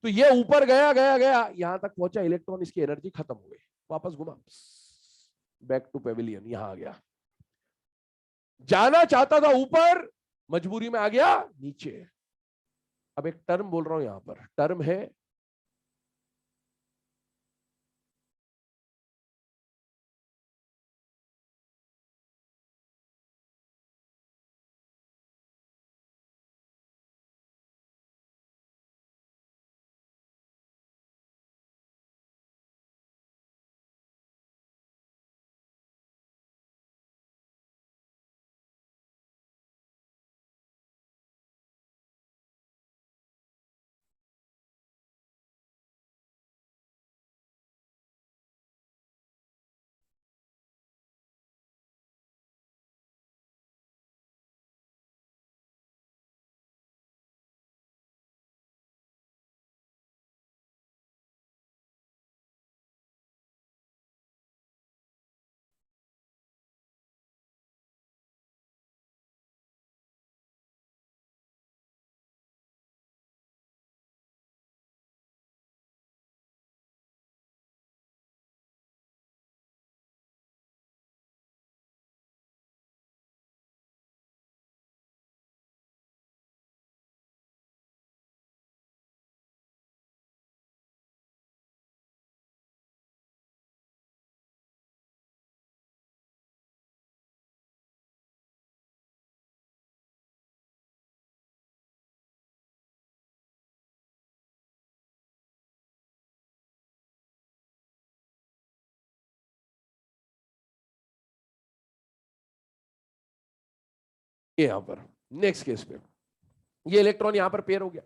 तो ये ऊपर गया गया गया, यहां तक पहुंचा, इलेक्ट्रॉन, इसकी एनर्जी खत्म हो गई, वापस घुमा, बैक टू पेविलियन, यहां आ गया। जाना चाहता था ऊपर, मजबूरी में आ गया नीचे। अब एक टर्म बोल रहा हूं, यहां पर टर्म है यहां पर नेक्स्ट केस पे, ये इलेक्ट्रॉन यहां पर पेयर हो गया।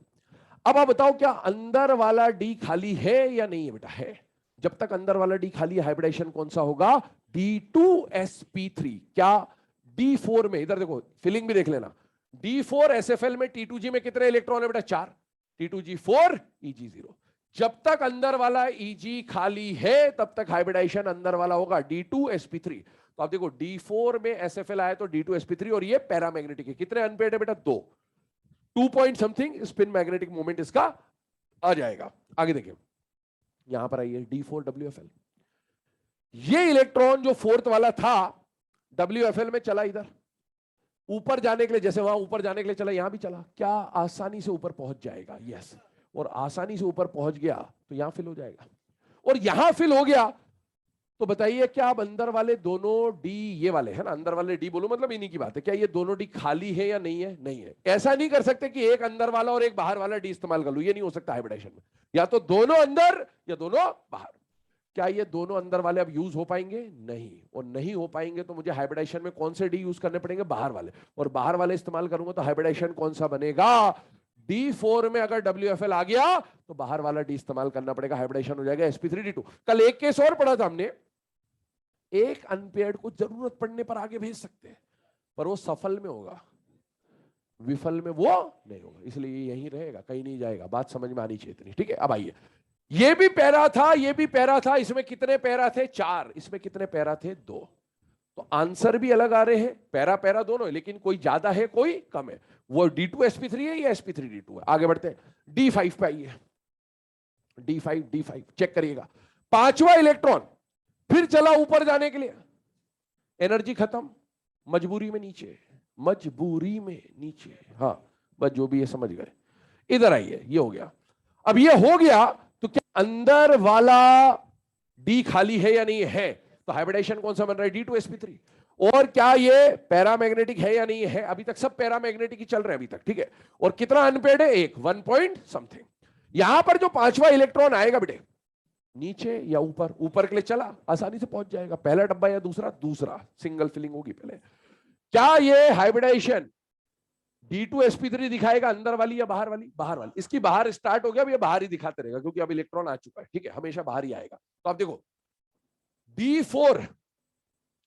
अब आप बताओ, क्या अंदर वाला डी खाली है या नहीं है बेटा? है। जब तक अंदर वाला डी खाली है, हाइब्रिडाइजेशन कौन सा होगा? D2sp3। क्या D4 में, इधर देखो फिलिंग भी देख लेना, D4 SFL में T2G में कितने इलेक्ट्रॉन है बेटा? 4, T2G4 EG0। जब तक अंदर वाला EG खाली है, तब तक हाइब्रिडाइजेशन अंदर वाला होगा D2sp3। तो आप देखो D4 में SFL आया तो D2sp3, और ये पैरामैग्नेटिक है। कितने अनपेड है बेटा? 2, 2 point something spin magnetic moment इसका आ जाएगा। आगे देखिए, यहां पर आइए, D4WFL। ये इलेक्ट्रॉन जो फोर्थ वाला था WFL में चला इधर ऊपर जाने के लिए, जैसे वहां ऊपर जाने के लिए चला, यहां भी चला। क्या आसानी से ऊपर पहुंच जाएगा? यस। और आसानी से ऊपर पहुंच गया तो यहां फिल हो जाएगा, और यहां फिल हो गया तो बताइए, क्या अब अंदर वाले दोनों डी, ये वाले है ना, अंदर वाले डी बोलो मतलब इन्हीं की बात है, क्या ये दोनों डी खाली है या नहीं है? नहीं है। ऐसा नहीं कर सकते कि एक अंदर वाला और एक बाहर वाला डी इस्तेमाल कर लो, ये नहीं हो सकता हाइब्रिडाइजेशन में। या तो दोनों अंदर या दोनों बाहर। क्या ये दोनों अंदर वाले अब यूज हो पाएंगे? नहीं। और नहीं हो पाएंगे तो मुझे हाइब्रिडाइजेशन में कौन से डी यूज करने पड़ेंगे? बाहर वाले। और बाहर वाले इस्तेमाल करूंगा तो हाइब्रिडाइजेशन कौन सा बनेगा? D4 में अगर WFL आ गया तो बाहर वाला डी इस्तेमाल करना पड़ेगा, हाइब्रिडाइजेशन हो जाएगा sp3d2। कल एक केस और पढ़ा था हमने, एक अनपेयर्ड को जरूरत पड़ने पर आगे भेज सकते हैं, पर वो सफल में होगा, विफल में वो नहीं होगा, इसलिए यहीं रहेगा, कहीं नहीं जाएगा। बात समझ में आनी चाहिए इतनी, ठीक है? अब आइए, ये भी पैरा था, ये भी पैरा था। इसमें कितने पैरा थे? 4। इसमें कितने पैरा थे? 2। तो आंसर भी अलग आ रहे हैं, पैरा पैरा दोनों है, लेकिन कोई ज्यादा है कोई कम है। वो D2sp3 है या sp3d2 है? आगे बढ़ते हैं, D5 पे आइए। D5 चेक करिएगा, पांचवा इलेक्ट्रॉन फिर चला ऊपर जाने के लिए, एनर्जी खत्म, मजबूरी में नीचे, मजबूरी में नीचे। हाँ, बस जो भी है समझ गए। इधर आइए, ये हो गया। अब ये हो गया तो क्या अंदर वाला डी खाली है या नहीं है? तो हाइब्रिडाइजेशन कौन सा बन रहा है? D2sp3। और क्या ये पैरामैग्नेटिक है या नहीं है? अभी तक सब पैरामैग्नेटिक ही चल रहे हैं अभी तक, ठीक है। और कितना अनपेड है? एक 1 पॉइंट समथिंग। यहां पर जो पांचवा इलेक्ट्रॉन आएगा बेटे, नीचे या ऊपर? ऊपर के लिए चला, आसानी से पहुंच जाएगा। पहला डब्बा या दूसरा? दूसरा। सिंगल फिलिंग होगी पहले। क्या ये हाइब्रिडाइजेशन D2sp3 दिखाएगा अंदर वाली या बाहर वाली? बाहर वाली। इसकी बाहर स्टार्ट हो गया, अब ये बाहर ही दिखाते रहेगा क्योंकि अब इलेक्ट्रॉन आ चुका है, ठीक है, हमेशा बाहर ही आएगा। तो आप देखो D4,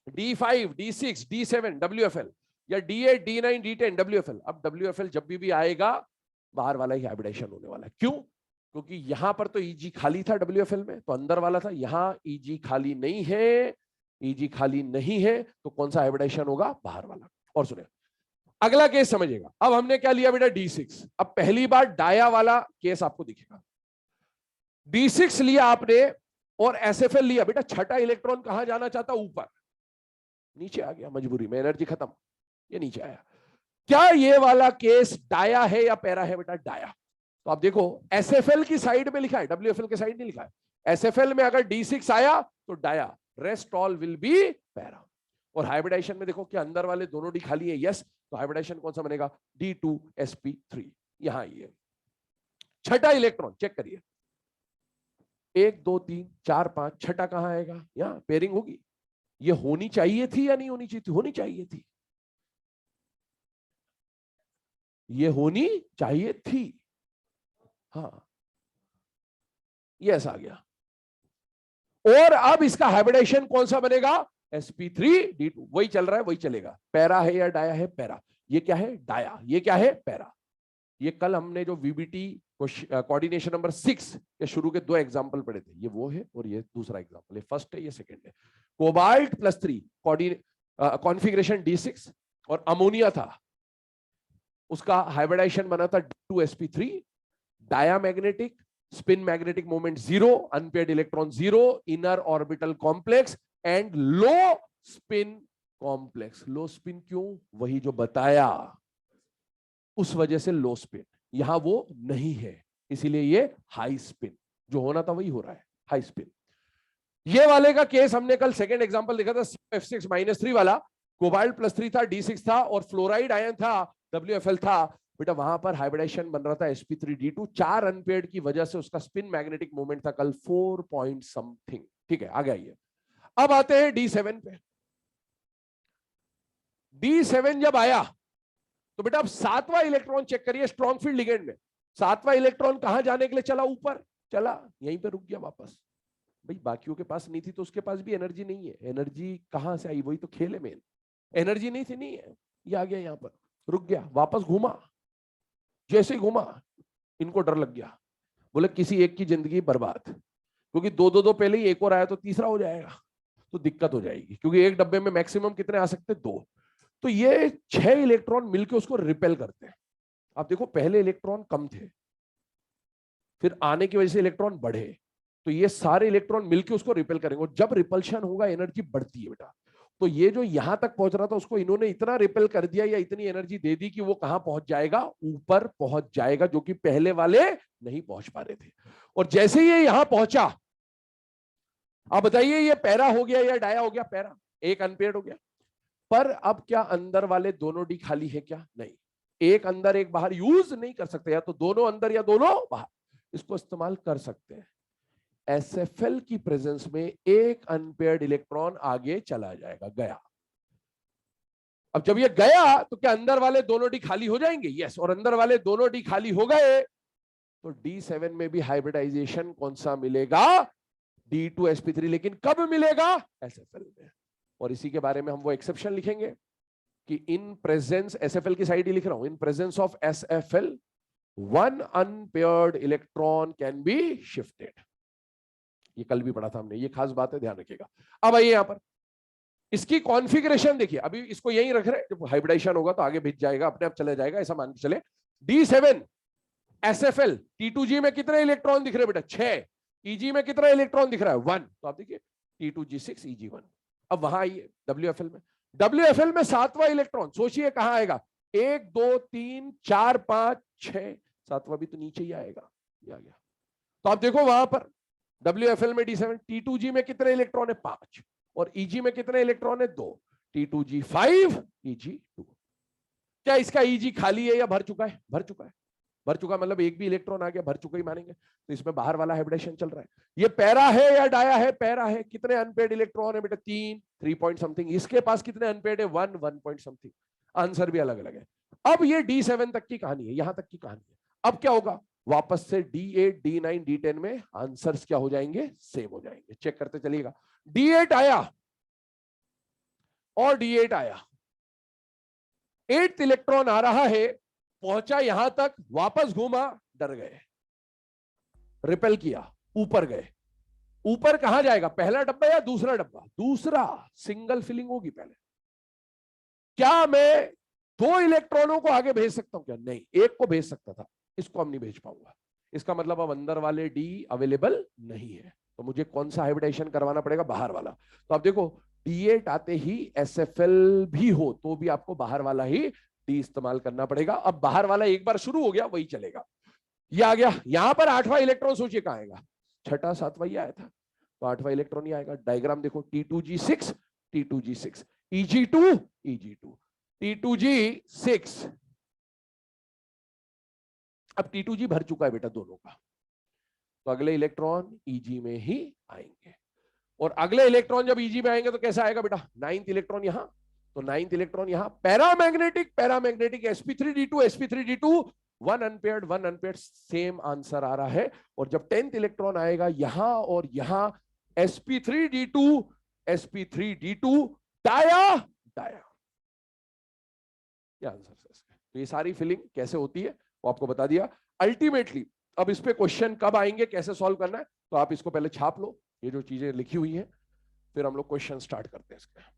D5, D6, D7 WFL, या D8, D9, D10 WFL। अब WFL जब भी आएगा बाहर वाला ही हाइब्रिडाइजेशन होने वाला है। क्यों? क्योंकि यहां पर तो EG खाली था WFL में, तो अंदर वाला था। यहां EG खाली नहीं है, EG खाली नहीं है, तो कौन सा हाइब्रिडाइजेशन होगा? बाहर वाला। और सुने अगला केस समझिएगा। अब हमने क्या लिया बेटा? D6। अब पहली बार डाया वाला केस आपको दिखेगा। D6 लिया आपने और SFL लिया। बेटा छठा इलेक्ट्रॉन कहां जाना चाहता? ऊपर। नीचे आ गया मजबूरी में, एनर्जी खत्म, ये नीचे आया। क्या ये वाला केस डाया है या पैरा है? बेटा डाया। तो आप देखो SFL की साइड में लिखा है, WFL के साइड नहीं लिखा है। SFL में अगर D6 आया तो dia, rest all will be para. और हाइब्रिडाइजेशन में देखो कि अंदर वाले दोनों डी खाली है, यस, तो हाइब्रिडाइजेशन कौन सा बनेगा? D2sp3। यहां ये छठा इलेक्ट्रॉन चेक करिए, 1 2 3 4 5, छठा कहां आएगा? यहां पेयरिंग होगी। ये होनी चाहिए थी या नहीं होनी चाहिए थी? होनी चाहिए थी, ये होनी चाहिए थी। हाँ, यस आ गया। और अब इसका हाइब्रिडाइजेशन कौन सा बनेगा? sp3d2। वही चल रहा है, वही चलेगा। पैरा है या डाया है? पैरा। ये क्या है? डाया। ये क्या है? पैरा। ये कल हमने जो VBT कोऑर्डिनेशन नंबर 6 के शुरू के 2 एग्जांपल पढ़े थे, ये वो है और ये दूसरा एग्जांपल है। फर्स्ट है, ये सेकंड है। कोबाल्ट +3 कॉन्फ़िगरेशन D6 और अमोनिया था, उसका हाइब्रिडाइजेशन बना था D2sp3। Diamagnetic, spin magnetic moment 0, unpaired electron 0, inner orbital complex and low spin complex. Low spin क्यों? वही जो बताया, उस वजह से लो स्पिन। यहां वो नहीं है, इसीलिए ये हाई स्पिन। जो होना था वही हो रहा है, हाई स्पिन। ये वाले का केस हमने कल सेकंड एग्जांपल देखा था, F6-3 वाला। कोबाल्ट +3 था, D6 था और फ्लोराइड आयन था, WFL था। बेटा वहां पर हाइब्रिडाइजेशन बन रहा था sp3d2। 4 अनपेयर्ड की वजह से उसका स्पिन मैग्नेटिक मोमेंट था कल 4 पॉइंट समथिंग, ठीक है। आगे आइए, अब आते हैं D7 पे। D7 जब आया तो बेटा अब 7वां इलेक्ट्रॉन चेक करिए स्ट्रॉन्ग फील्ड लिगेंड में। 7वां इलेक्ट्रॉन कहां जाने के लिए चला? ऊपर चला, यहीं पे रुक गया वापस। भाई बाकियों के पास नहीं थी तो उसके पास भी एनर्जी नहीं है। एनर्जी कहां से आई? वही तो खेल है मेन। एनर्जी नहीं थी, नहीं है, ये आ गया यहां पर, रुक गया, वापस घूमा। जैसे ही घूमा इनको डर लग गया, बोले किसी एक की जिंदगी बर्बाद, क्योंकि दो पहले ही एक और आया तो तीसरा हो जाएगा, तो दिक्कत हो जाएगी। क्योंकि एक डब्बे में मैक्सिमम कितने आ सकते? 2। तो ये 6 इलेक्ट्रॉन मिलकर उसको रिपेल करते हैं। आप देखो पहले इलेक्ट्रॉन कम थे, फिर आने की वजह से इलेक्ट्रॉन बढ़े, तो ये सारे इलेक्ट्रॉन मिलकर उसको रिपेल करेंगे। और जब रिपल्शन होगा एनर्जी बढ़ती है बेटा। तो ये जो यहां तक पहुंच रहा था उसको इन्होंने इतना रिपेल कर दिया या इतनी एनर्जी दे दी कि वो कहां पहुंच जाएगा? ऊपर पहुंच जाएगा, जो कि पहले वाले नहीं पहुंच पा रहे थे। और जैसे ये यहां पहुंचा, आप बताइए ये पैरा हो गया या डाया हो गया? पैरा, एक अनपेयर्ड हो गया। पर अब क्या अंदर वाले दोनों डी खाली है क्या? नहीं, एक अंदर एक बाहर यूज नहीं कर सकते, या तो दोनों अंदर या दोनों बाहर, इसको इस्तेमाल कर सकते हैं। SFL की प्रेजेंस में एक अनपेयर्ड इलेक्ट्रॉन आगे चला जाएगा, गया। अब जब ये गया तो क्या अंदर वाले दोनों डी खाली हो जाएंगे? यस। और अंदर वाले दोनों डी खाली हो गए तो D7 में भी हाइब्रिडाइजेशन कौन सा मिलेगा? D2sp3। लेकिन कब मिलेगा? SFL में। और इसी के बारे में हम वो एक्सेप्शन लिखेंगे कि इन प्रेजेंस, SFL की साइड ही लिख रहा हूं, in presence of SFL 1 unpaired electron can be shifted. ये कल भी पढ़ा था हमने, ये खास बात है, ध्यान रखिएगा। अब आइए यहां पर इसकी कॉन्फ़िगरेशन देखिए। अभी इसको यहीं रख रहे, जब हाइब्रिडाइजेशन होगा तो आगे भिज जाएगा, अपने आप चले जाएगा, ऐसा मान के चले। D7 SFL T2G में कितने इलेक्ट्रॉन दिख रहे हैं बेटा? 6। EG में कितना इलेक्ट्रॉन दिख रहा है? 1। तो आप देखिए T2G6 EG1। अब वहां आइए WFL में। WFL में 7वां इलेक्ट्रॉन सोचिए कहां आएगा? 1 2 3 4 5 6, 7वां भी तो नीचे ही आएगा, ये आ गया। तो आप देखो वहां पर WFL में D7, T2G में कितने इलेक्ट्रॉन है 5, और EG में कितने इलेक्ट्रॉन है 2, T2G 5, EG 2। क्या इसका EG खाली है या भर चुका है? भर चुका है। भर चुका मतलब एक भी इलेक्ट्रॉन आ गया, भर चुका ही मानेंगे। तो इसमें बाहर वाला हाइब्रिडेशन चल रहा है। ये पैरा है या डाया है? पैरा है। कितने अनपेड इलेक्ट्रॉन है बेटा? 3, 3 पॉइंट समथिंग। इसके पास कितने अनपेड है? 1, 1 पॉइंट समथिंग। आंसर भी अलग अलग है। अब ये D7 तक की कहानी है, यहां तक की कहानी है। अब क्या होगा? वापस से D8, D9, D10 में आंसर्स क्या हो जाएंगे? सेम हो जाएंगे। चेक करते चलिएगा। D8 आया और D8 आया, 8th इलेक्ट्रॉन आ रहा है, पहुंचा यहां तक, वापस घूमा, डर गए, रिपेल किया, ऊपर गए। ऊपर कहां जाएगा? पहला डब्बा या दूसरा डब्बा? दूसरा। सिंगल फिलिंग होगी पहले। क्या मैं 2 इलेक्ट्रॉनों को आगे भेज सकता हूं? क्या नहीं, एक को भेज सकता था, इसको हम नहीं भेज पाऊंगा। इसका मतलब अब अंदर वाले डी अवेलेबल नहीं है, तो मुझे कौन सा हाइब्रिडेशन करवाना पड़ेगा? बाहर वाला। तो आप देखो D8 आते ही SFL भी हो तो भी आपको बाहर वाला ही डी इस्तेमाल करना पड़ेगा। अब बाहर वाला एक बार शुरू हो गया वही चलेगा। ये आ गया। यहां पर 8वां इलेक्ट्रॉन सोचिए कहां आएगा? 6ठा 7वां ही आया था, तो 8वां इलेक्ट्रॉन ही आएगा। डायग्राम देखो, T2G6, T2G6, EG2, EG2, T2G6। अब T2G भर चुका है बेटा दोनों का, तो अगले इलेक्ट्रॉन EG में ही आएंगे। और अगले इलेक्ट्रॉन जब EG में आएंगे तो कैसा आएगा बेटा? 9th इलेक्ट्रॉन यहां, तो 9th इलेक्ट्रॉन यहां। Paramagnetic, paramagnetic sp3d2, sp3d2, 1 unpaired, 1 unpaired, same answer आ रहा है। और जब 10th इलेक्ट्रॉन आएगा यहां और यहां, sp3d2, sp3d2, डाया, डाया। ये आंसर है इसका। तो ये सारी फिलिंग कैसे होती है वो आपको बता दिया। अल्टीमेटली अब इस पे क्वेश्चन कब आएंगे, कैसे सॉल्व करना है, तो आप इसको पहले छाप लो, ये जो चीजें लिखी हुई हैं, फिर हम लोग क्वेश्चन स्टार्ट करते हैं इसके।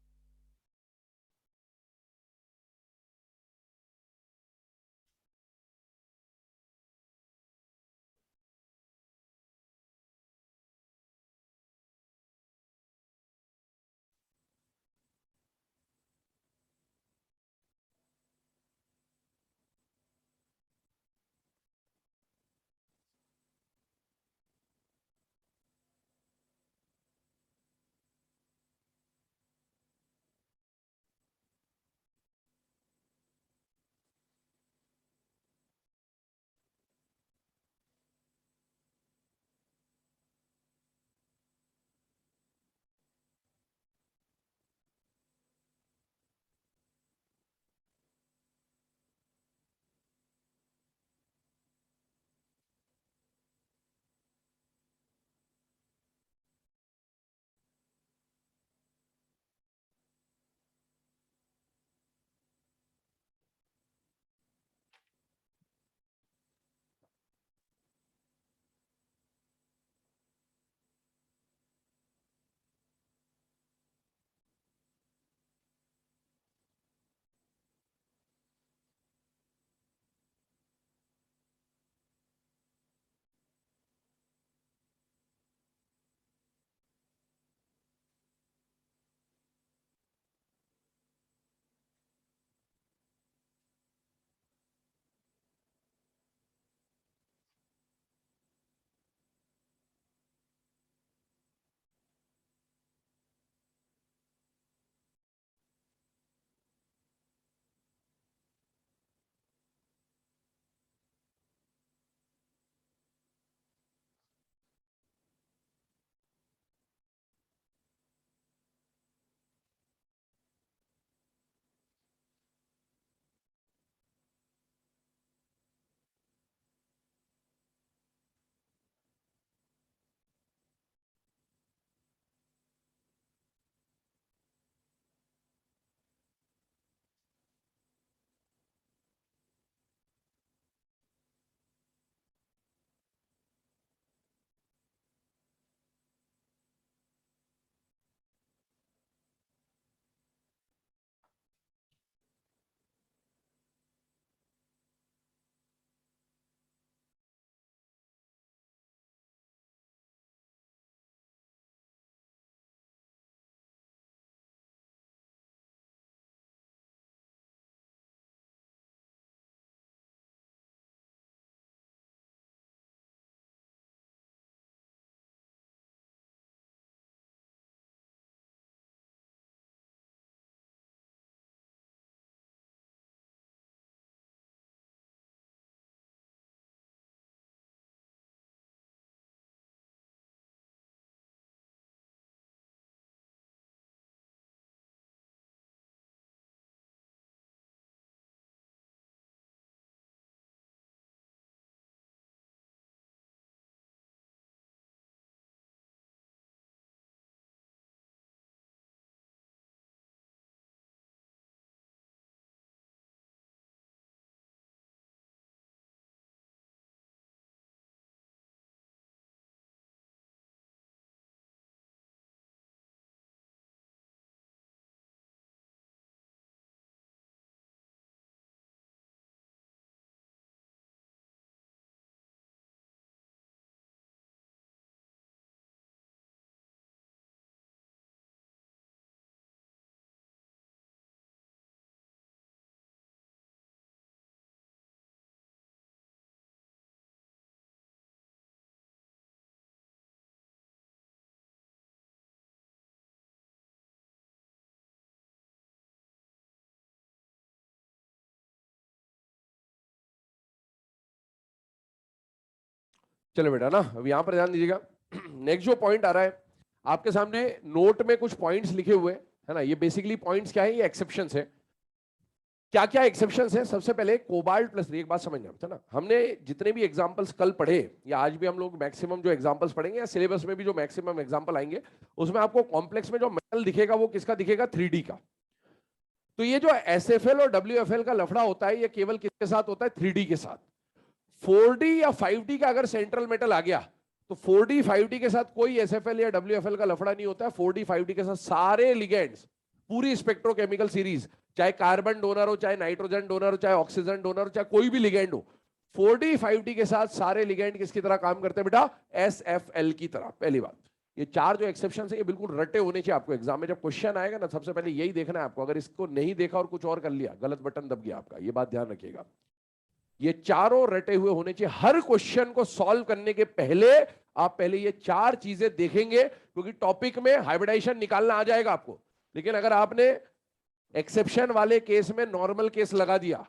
चलो बेटा ना, अब यहां पर ध्यान दीजिएगा। नेक्स्ट जो पॉइंट आ रहा है आपके सामने, नोट में कुछ पॉइंट्स लिखे हुए है ना। ये बेसिकली पॉइंट्स क्या है, ये एक्सेप्शंस है। क्या क्या एक्सेप्शंस है? सबसे पहले कोबाल्ट प्लस 3, एक बात समझना है ना, हमने जितने भी एग्जांपल्स कल पढ़े या आज भी हम लोग मैक्सिमम जो एग्जांपल्स पढ़ेंगे या सिलेबस में भी जो मैक्सिमम एग्जांपल आएंगे, उसमें आपको कॉम्प्लेक्स में जो मेटल दिखेगा वो किसका दिखेगा? 3D का। तो ये जो SFL और WFL का लफड़ा होता है, ये केवल किसके साथ होता है? 3D के साथ। 4D या 5D का अगर सेंट्रल मेटल आ गया तो 4D 5D के साथ कोई SFL या WFL का लफड़ा नहीं होता है। 4D 5D के साथ सारे लिगेंड्स, पूरी स्पेक्ट्रोकेमिकल सीरीज, चाहे कार्बन डोनर हो, चाहे नाइट्रोजन डोनर हो, चाहे ऑक्सीजन डोनर हो, चाहे कोई भी लिगेंड हो, 4D 5D के साथ सारे लिगेंड किसकी तरह काम करते हैं बेटा? SFL की तरह। पहली बात, ये चार जो एक्सेप्शन है ये बिल्कुल रटे होने चाहिए आपको। एग्जाम में जब क्वेश्चन आएगा ना, सबसे पहले यही देखना है आपको। अगर इसको नहीं देखा और कुछ और कर लिया, गलत बटन दब गया आपका, ये बात ध्यान रखिएगा। ये चारों रटे हुए होने चाहिए। हर क्वेश्चन को सॉल्व करने के पहले आप पहले ये चार चीजें देखेंगे, क्योंकि टॉपिक में हाइब्रिडाइजेशन निकालना आ जाएगा आपको। लेकिन अगर आपने एक्सेप्शन वाले केस में नॉर्मल केस लगा दिया,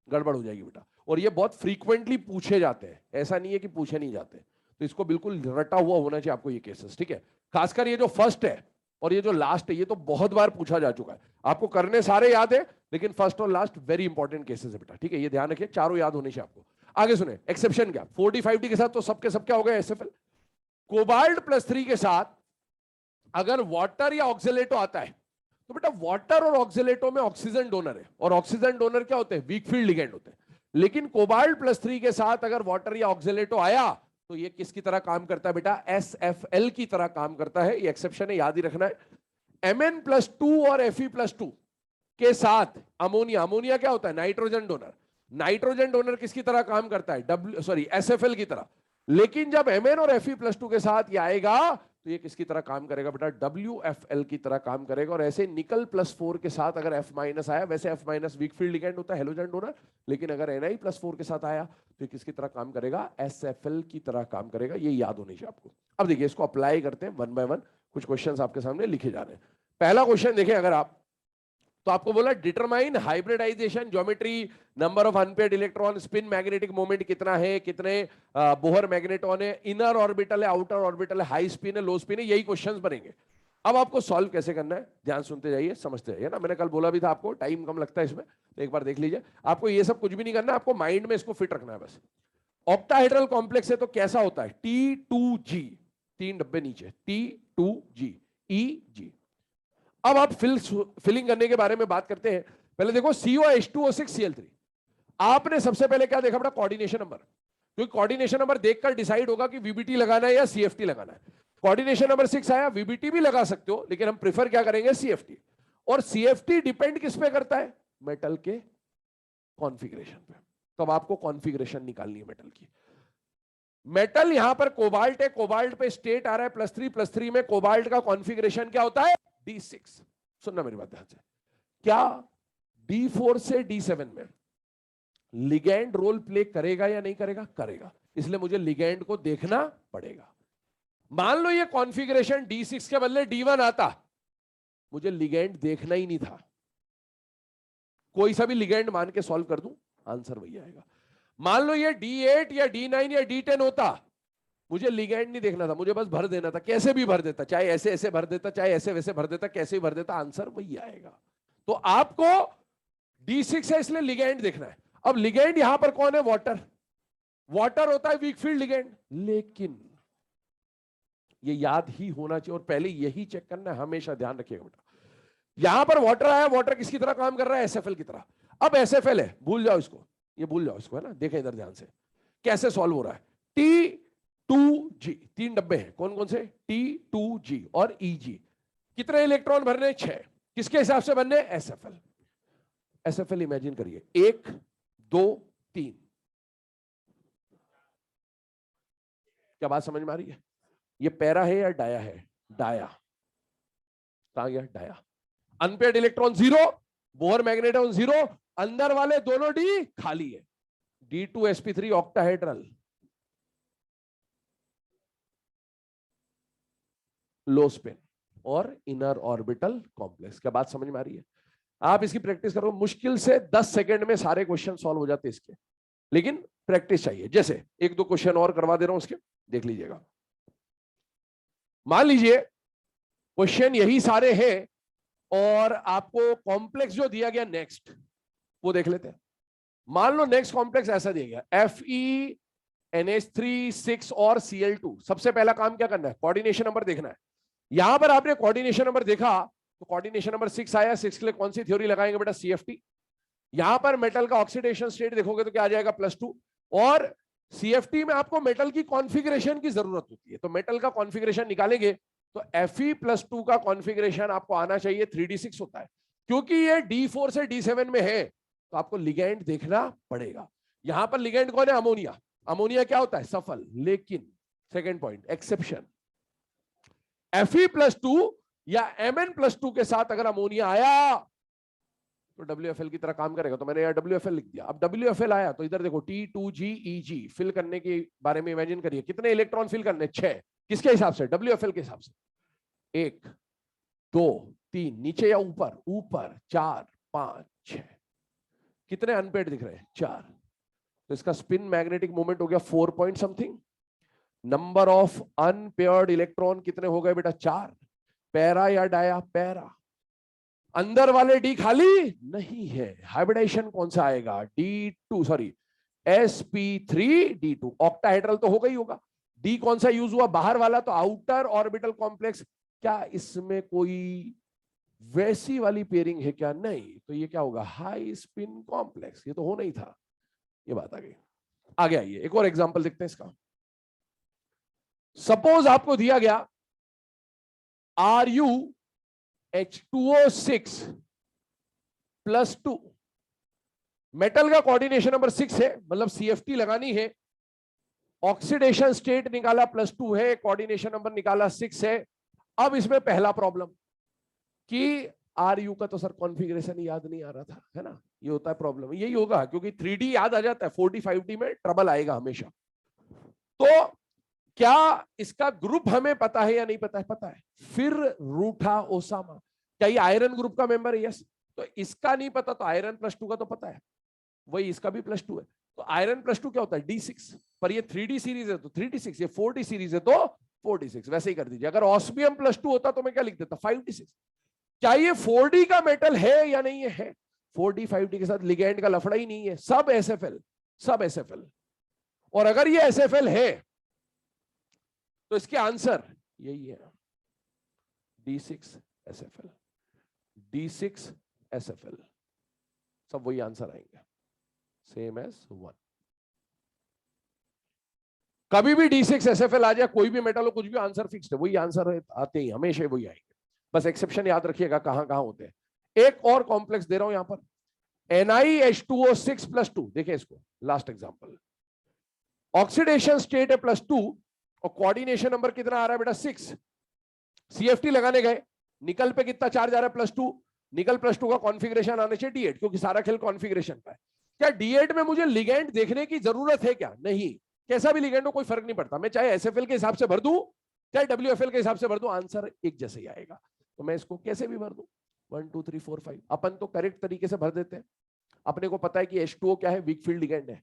गड़बड़ हो जाएगी बेटा। और ये बहुत फ्रीक्वेंटली पूछे जाते हैं, ऐसा नहीं है कि पूछे नहीं जाते। तो इसको बिल्कुल रटा हुआ होना चाहिए आपको ये केसेस, ठीक है। खासकर ये जो फर्स्ट है और ये जो लास्ट है, ये तो बहुत बार पूछा जा चुका है। आपको करने सारे याद है, लेकिन फर्स्ट और लास्ट वेरी इंपॉर्टेंट केसेस है बेटा, ठीक है। ये ध्यान रखिए, चारों याद होने चाहिए आपको। आगे सुने, एक्सेप्शन क्या? 4D 5D के साथ तो सबके सब क्या हो गए? SFL। कोबाल्ट प्लस 3 के साथ अगर वाटर या ऑक्सीलेटो आता है तो बेटा वाटर और ऑक्सीलेटो में ऑक्सीजन डोनर है, और ऑक्सीजन डोनर क्या होते हैं? वीक फील्ड लिगेंड होते हैं। लेकिन कोबाल्ट प्लस 3 के साथ अगर वाटर या ऑक्सीलेटो आया तो ये किसकी तरह काम करता है बेटा? SFL की तरह काम करता है। ये एक्सेप्शन है, याद ही रखना है। Mn+2 और Fe+2 के साथ अमोनिया, अमोनिया क्या होता है? Nitrogen donor. नाइट्रोजन डोनर किसकी तरह काम करता है? SFL की तरह। लेकिन जब Mn और Fe+2 के साथ ये आएगा तो ये किसकी तरह काम करेगा बेटा? WFL की तरह काम करेगा। और ऐसे निकल +4 के साथ अगर F- आया, वैसे F- वीक फील्ड लिगेंड होता है, हेलोजन डोनर। लेकिन अगर Ni+4 के साथ आया तो ये किसकी तरह काम करेगा? SFL की तरह काम करेगा। ये याद होनी चाहिए आपको। अब देखिए, इसको अप्लाई करते हैं वन बाय वन। कुछ क्वेश्चंस आपके सामने लिखे जा रहे हैं। पहला क्वेश्चन देखें अगर आप, तो आपको बोला determine hybridization geometry, number of unpaired electron, spin magnetic moment कितना है, कितने बोहर मैग्नेटॉन है, इनर ऑर्बिटल है, आउटर ऑर्बिटल है, हाई स्पिन है, लो स्पिन है। यही क्वेश्चंस बनेंगे। अब आपको सॉल्व कैसे करना है, ध्यान सुनते जाइए, समझते जाइए ना। मैंने कल बोला भी था आपको टाइम कम लगता है इसमें, तो एक बार देख लीजिए। आपको ये सब कुछ भी नहीं करना, आपको माइंड में इसको फिट रखना है बस। ऑक्टाहेड्रल कॉम्प्लेक्स है तो कैसा होता है? T2G, 3 डब्बे नीचे, T2G EG। अब आप फिलिंग करने के बारे में बात करते हैं। पहले देखो COH2O6Cl3। आपने सबसे पहले क्या देखा बेटा? Coordination number. क्योंकि कोऑर्डिनेशन नंबर देखकर डिसाइड होगा कि VBT लगाना है या CFT लगाना है। कोऑर्डिनेशन नंबर 6 आया, VBT भी लगा सकते हो, लेकिन हम प्रेफर क्या करेंगे? CFT। और CFT डिपेंड किस पे करता है? मेटल के कॉन्फ़िगरेशन पे। तो अब आपको कॉन्फ़िगरेशन निकालनी है मेटल की। मेटल यहां पर कोबाल्ट है, कोबाल्ट पे स्टेट आ रहा है +3 में कोबाल्ट का कॉन्फ़िगरेशन क्या होता है? D6। सुनना मेरी बात ध्यान से। क्या D4 से D7 में लिगेंड रोल प्ले करेगा या नहीं करेगा? करेगा। इसलिए मुझे लिगेंड को देखना पड़ेगा। मान लो ये कॉन्फ़िगरेशन D6 के बदले D1 आता, मुझे लिगेंड देखना ही नहीं था, कोई सा भी लिगेंड मान के सॉल्व कर दूं, आंसर वही आएगा। मान लो ये D8 या D9 या D10 होता, मुझे लिगेंड नहीं देखना था, मुझे बस भर देना था। कैसे भी भर देता, चाहे ऐसे ऐसे भर देता, चाहे ऐसे वैसे भर देता, कैसे भी भर देता, आंसर वही आएगा। तो आपको D6 है इसलिए लिगेंड देखना है। अब लिगेंड यहां पर कौन है? वाटर। वाटर होता है वीक फील्ड लिगेंड। लेकिन ये याद ही होना चाहिए, और पहले यही चेक करना है, हमेशा ध्यान रखिएगा बेटा। यहां पर वाटर आया, वाटर किसकी तरह काम कर रहा है? SFL की तरह। अब SFL है, भूल जाओ इसको, ये भूल जाओ इसको, है ना। देखें इधर ध्यान से कैसे सॉल्व हो रहा है। T2G, 3 डब्बे हैं, कौन कौन से? T2G और EG। कितने इलेक्ट्रॉन भरने? 6। किसके हिसाब से बनने? SFL। SFL इमेजिन करिए, 1 2 3। क्या बात समझ में आ रही है? ये पैरा है या डाया है? डाया। कहां गया dia? Unpaired electron 0, Bohr magneton 0, अंदर वाले दोनों डी खाली है। D2sp3 ऑक्टाहेड्रल, लो स्पिन और इनर ऑर्बिटल कॉम्प्लेक्स। क्या बात समझ में आ रही है? आप इसकी प्रैक्टिस करो, मुश्किल से 10 सेकंड में सारे क्वेश्चन सॉल्व हो जाते इसके। लेकिन प्रैक्टिस चाहिए। जैसे एक दो क्वेश्चन और करवा दे रहा हूं उसके, देख लीजिएगा। मान लीजिए क्वेश्चन यही सारे हैं और आपको कॉम्प्लेक्स जो दिया गया नेक्स्ट, वो देख लेते हैं। मान लो नेक्स्ट कॉम्प्लेक्स ऐसा दिया गया FeNH3 6 और Cl2। सबसे पहला काम क्या करना है, कोऑर्डिनेशन नंबर देखना है। यहां पर आपने कोऑर्डिनेशन नंबर देखा तो कोऑर्डिनेशन नंबर 6 आया, 6 के लिए कौन सी थ्योरी लगाएंगे बेटा, CFT। यहां पर मेटल का ऑक्सीडेशन स्टेट देखोगे तो क्या आ जाएगा, +2। और CFT में आपको मेटल की कॉन्फ़िगरेशन की जरूरत होती है, तो मेटल का कॉन्फ़िगरेशन निकालेंगे तो Fe+2 का कॉन्फ़िगरेशन आपको आना चाहिए 3d6 होता है। क्योंकि ये D4 से D7 में है तो आपको लिगेंड देखना पड़ेगा। यहां पर लिगेंड कौन है, अमोनिया। अमोनिया क्या होता है, सफल। लेकिन सेकेंड पॉइंट, एक्सेप्शन, Fe+2 या Mn+2 के साथ अगर अमोनिया आया तो WFL की तरह काम करेगा। तो मैंने यहाँ WFL लिख दिया। अब WFL आया तो इधर देखो T2GEG फिल करने के बारे में इमेजिन करिए, कितने इलेक्ट्रॉन फिल करने, 6। किसके हिसाब से, WFL के हिसाब से। 1 2 3, नीचे या ऊपर, ऊपर 4 5 6। कितने अनपेड दिख रहे हैं, 4। तो इसका स्पिन मैग्नेटिक मोमेंट हो गया 4 point something. Number of unpaired electron कितने हो गए बेटा, 4। पैरा या डाया, पैरा। अंदर वाले डी खाली नहीं है, हाइब्रिडाइजेशन कौन सा आएगा, D2 सॉरी sp3d2। ऑक्टाहेड्रल तो होगा ही होगा। डी कौन सा यूज हुआ, बाहर वाला, तो आउटर ऑर्बिटल कॉम्प्लेक्स। क्या इसमें कोई वैसी वाली पेयरिंग है क्या, नहीं। तो ये क्या होगा, हाई स्पिन कॉम्प्लेक्स। ये तो होना ही था। ये बात आ गई। आगे आइए एक और एग्जांपल देखते हैं इसका। सपोज आपको दिया गया RuH2O6+2। मेटल का कोऑर्डिनेशन नंबर 6 है, मतलब CFT लगानी है। ऑक्सीडेशन स्टेट निकाला +2 है, कोऑर्डिनेशन नंबर निकाला 6 है। अब इसमें पहला प्रॉब्लम कि RU का तो सर कॉन्फ़िगरेशन याद नहीं आ रहा था, है ना। ये होता है प्रॉब्लम, यही होगा क्योंकि 3D याद आ जाता है, 4D 5D में ट्रबल आएगा हमेशा। तो क्या इसका ग्रुप हमें पता है या नहीं पता है, पता है। फिर रूठा ओसामा, क्या ये आयरन ग्रुप का मेंबर है, यस। तो इसका नहीं पता तो आयरन +2 का तो पता है, वही इसका भी +2 है। तो आयरन +2 क्या होता है, D6। पर ये 3D सीरीज है तो 3D6, ये 4D सीरीज है तो 4D6। वैसे ही कर दीजिए। अगर ऑस्मियम +2 होता तो मैं क्या लिख देता, 5D6। क्या ये 4D का मेटल है या नहीं है, 4D 5D के साथ लिगेंड का लफड़ा ही नहीं है, सब SFL, सब SFL। और अगर ये SFL है तो इसके आंसर यही है, D6 SFL, D6 SFL, सब वही आंसर आएंगे, सेम एज 1। कभी भी D6 SFL आ जाए, कोई भी मेटल हो, कुछ भी, आंसर फिक्स्ड है, वही आंसर आते ही, हमेशा वही आएंगे। बस एक्सेप्शन याद रखिएगा कहां कहां होते हैं। एक और कॉम्प्लेक्स दे रहा हूं यहां पर, NiH2O6+2। देखिए इसको, लास्ट एग्जांपल। ऑक्सीडेशन स्टेट है +2 और कोऑर्डिनेशन नंबर कितना आ रहा है बेटा, 6। CFT लगाने गए, निकल पे कितना चार्ज आ रहा है, +2। निकल +2 का कॉन्फ़िगरेशन आना चाहिए D8, क्योंकि सारा खेल कॉन्फ़िगरेशन का है। क्या D8 में मुझे लिगेंड देखने की जरूरत है क्या, नहीं। कैसा भी लिगेंड हो कोई फर्क नहीं पड़ता, मैं चाहे SFL के हिसाब से भर दूं चाहे WFL के हिसाब से भर दूं, आंसर एक जैसे ही आएगा। तो मैं इसको कैसे भी भर दूं, 1 2 3 4 5। अपन तो करेक्ट तरीके से भर देते हैं। अपने को पता है कि H2O क्या है, वीक फील्ड लिगेंड है,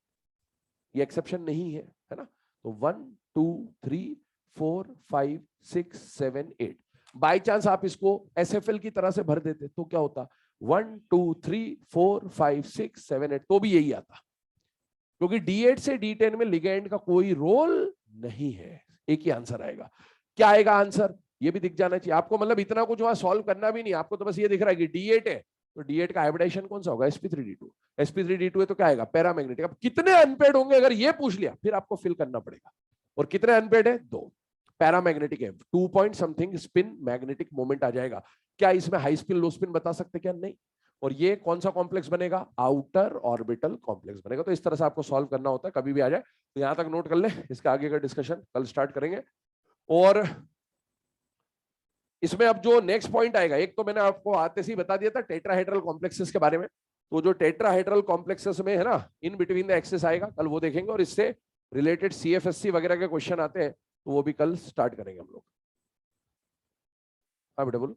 ये एक्सेप्शन नहीं है ना। तो 1 2 3 4 5 6 7 8। बाई चांस आप इसको SFL की तरह से भर देते तो क्या होता, 1 2 3 4 5 6 7 8, तो भी यही आता, क्योंकि D8 से D10 में लिगेंड का कोई रोल नहीं है। एक ही आंसर आएगा। क्या आएगा आंसर, ये भी दिख जाना चाहिए आपको। मतलब इतना कुछ वहां सॉल्व करना भी नहीं, आपको तो बस ये दिख रहा है कि D8 है, तो D8 का हाइब्रिडाइजेशन कौन सा होगा, sp3d2। sp3d2 है तो क्या आएगा, पैरामैग्नेटिक। अब कितने अनपेड होंगे, अगर ये पूछ लिया फिर आपको फिल करना पड़ेगा। और कितने अनपेड है, 2। पैरामैग्नेटिक है, 2 point something spin magnetic moment आ जाएगा। क्या इसमें हाई स्पिन लो स्पिन बता सकते क्या, नहीं। और ये कौन सा कॉम्प्लेक्स बनेगा, आउटर ऑर्बिटल कॉम्प्लेक्स बनेगा। तो इस तरह से आपको सॉल्व करना होता है, कभी भी आ जाए। तो यहां तक नोट कर ले, इसके आगे का डिस्कशन कल स्टार्ट करेंगे। और इसमें अब जो नेक्स्ट पॉइंट आएगा, एक तो मैंने आपको आते से ही बता दिया था टेट्राहेड्रल कॉम्प्लेक्सेस के बारे में। तो जो टेट्राहेड्रल कॉम्प्लेक्सेस में है ना, इन बिटवीन द एक्सेस आएगा, कल वो देखेंगे। और इससे रिलेटेड CFSC वगैरह के क्वेश्चन आते हैं तो वो भी कल स्टार्ट करेंगे हम लोग। हाँ बेटा बोलो।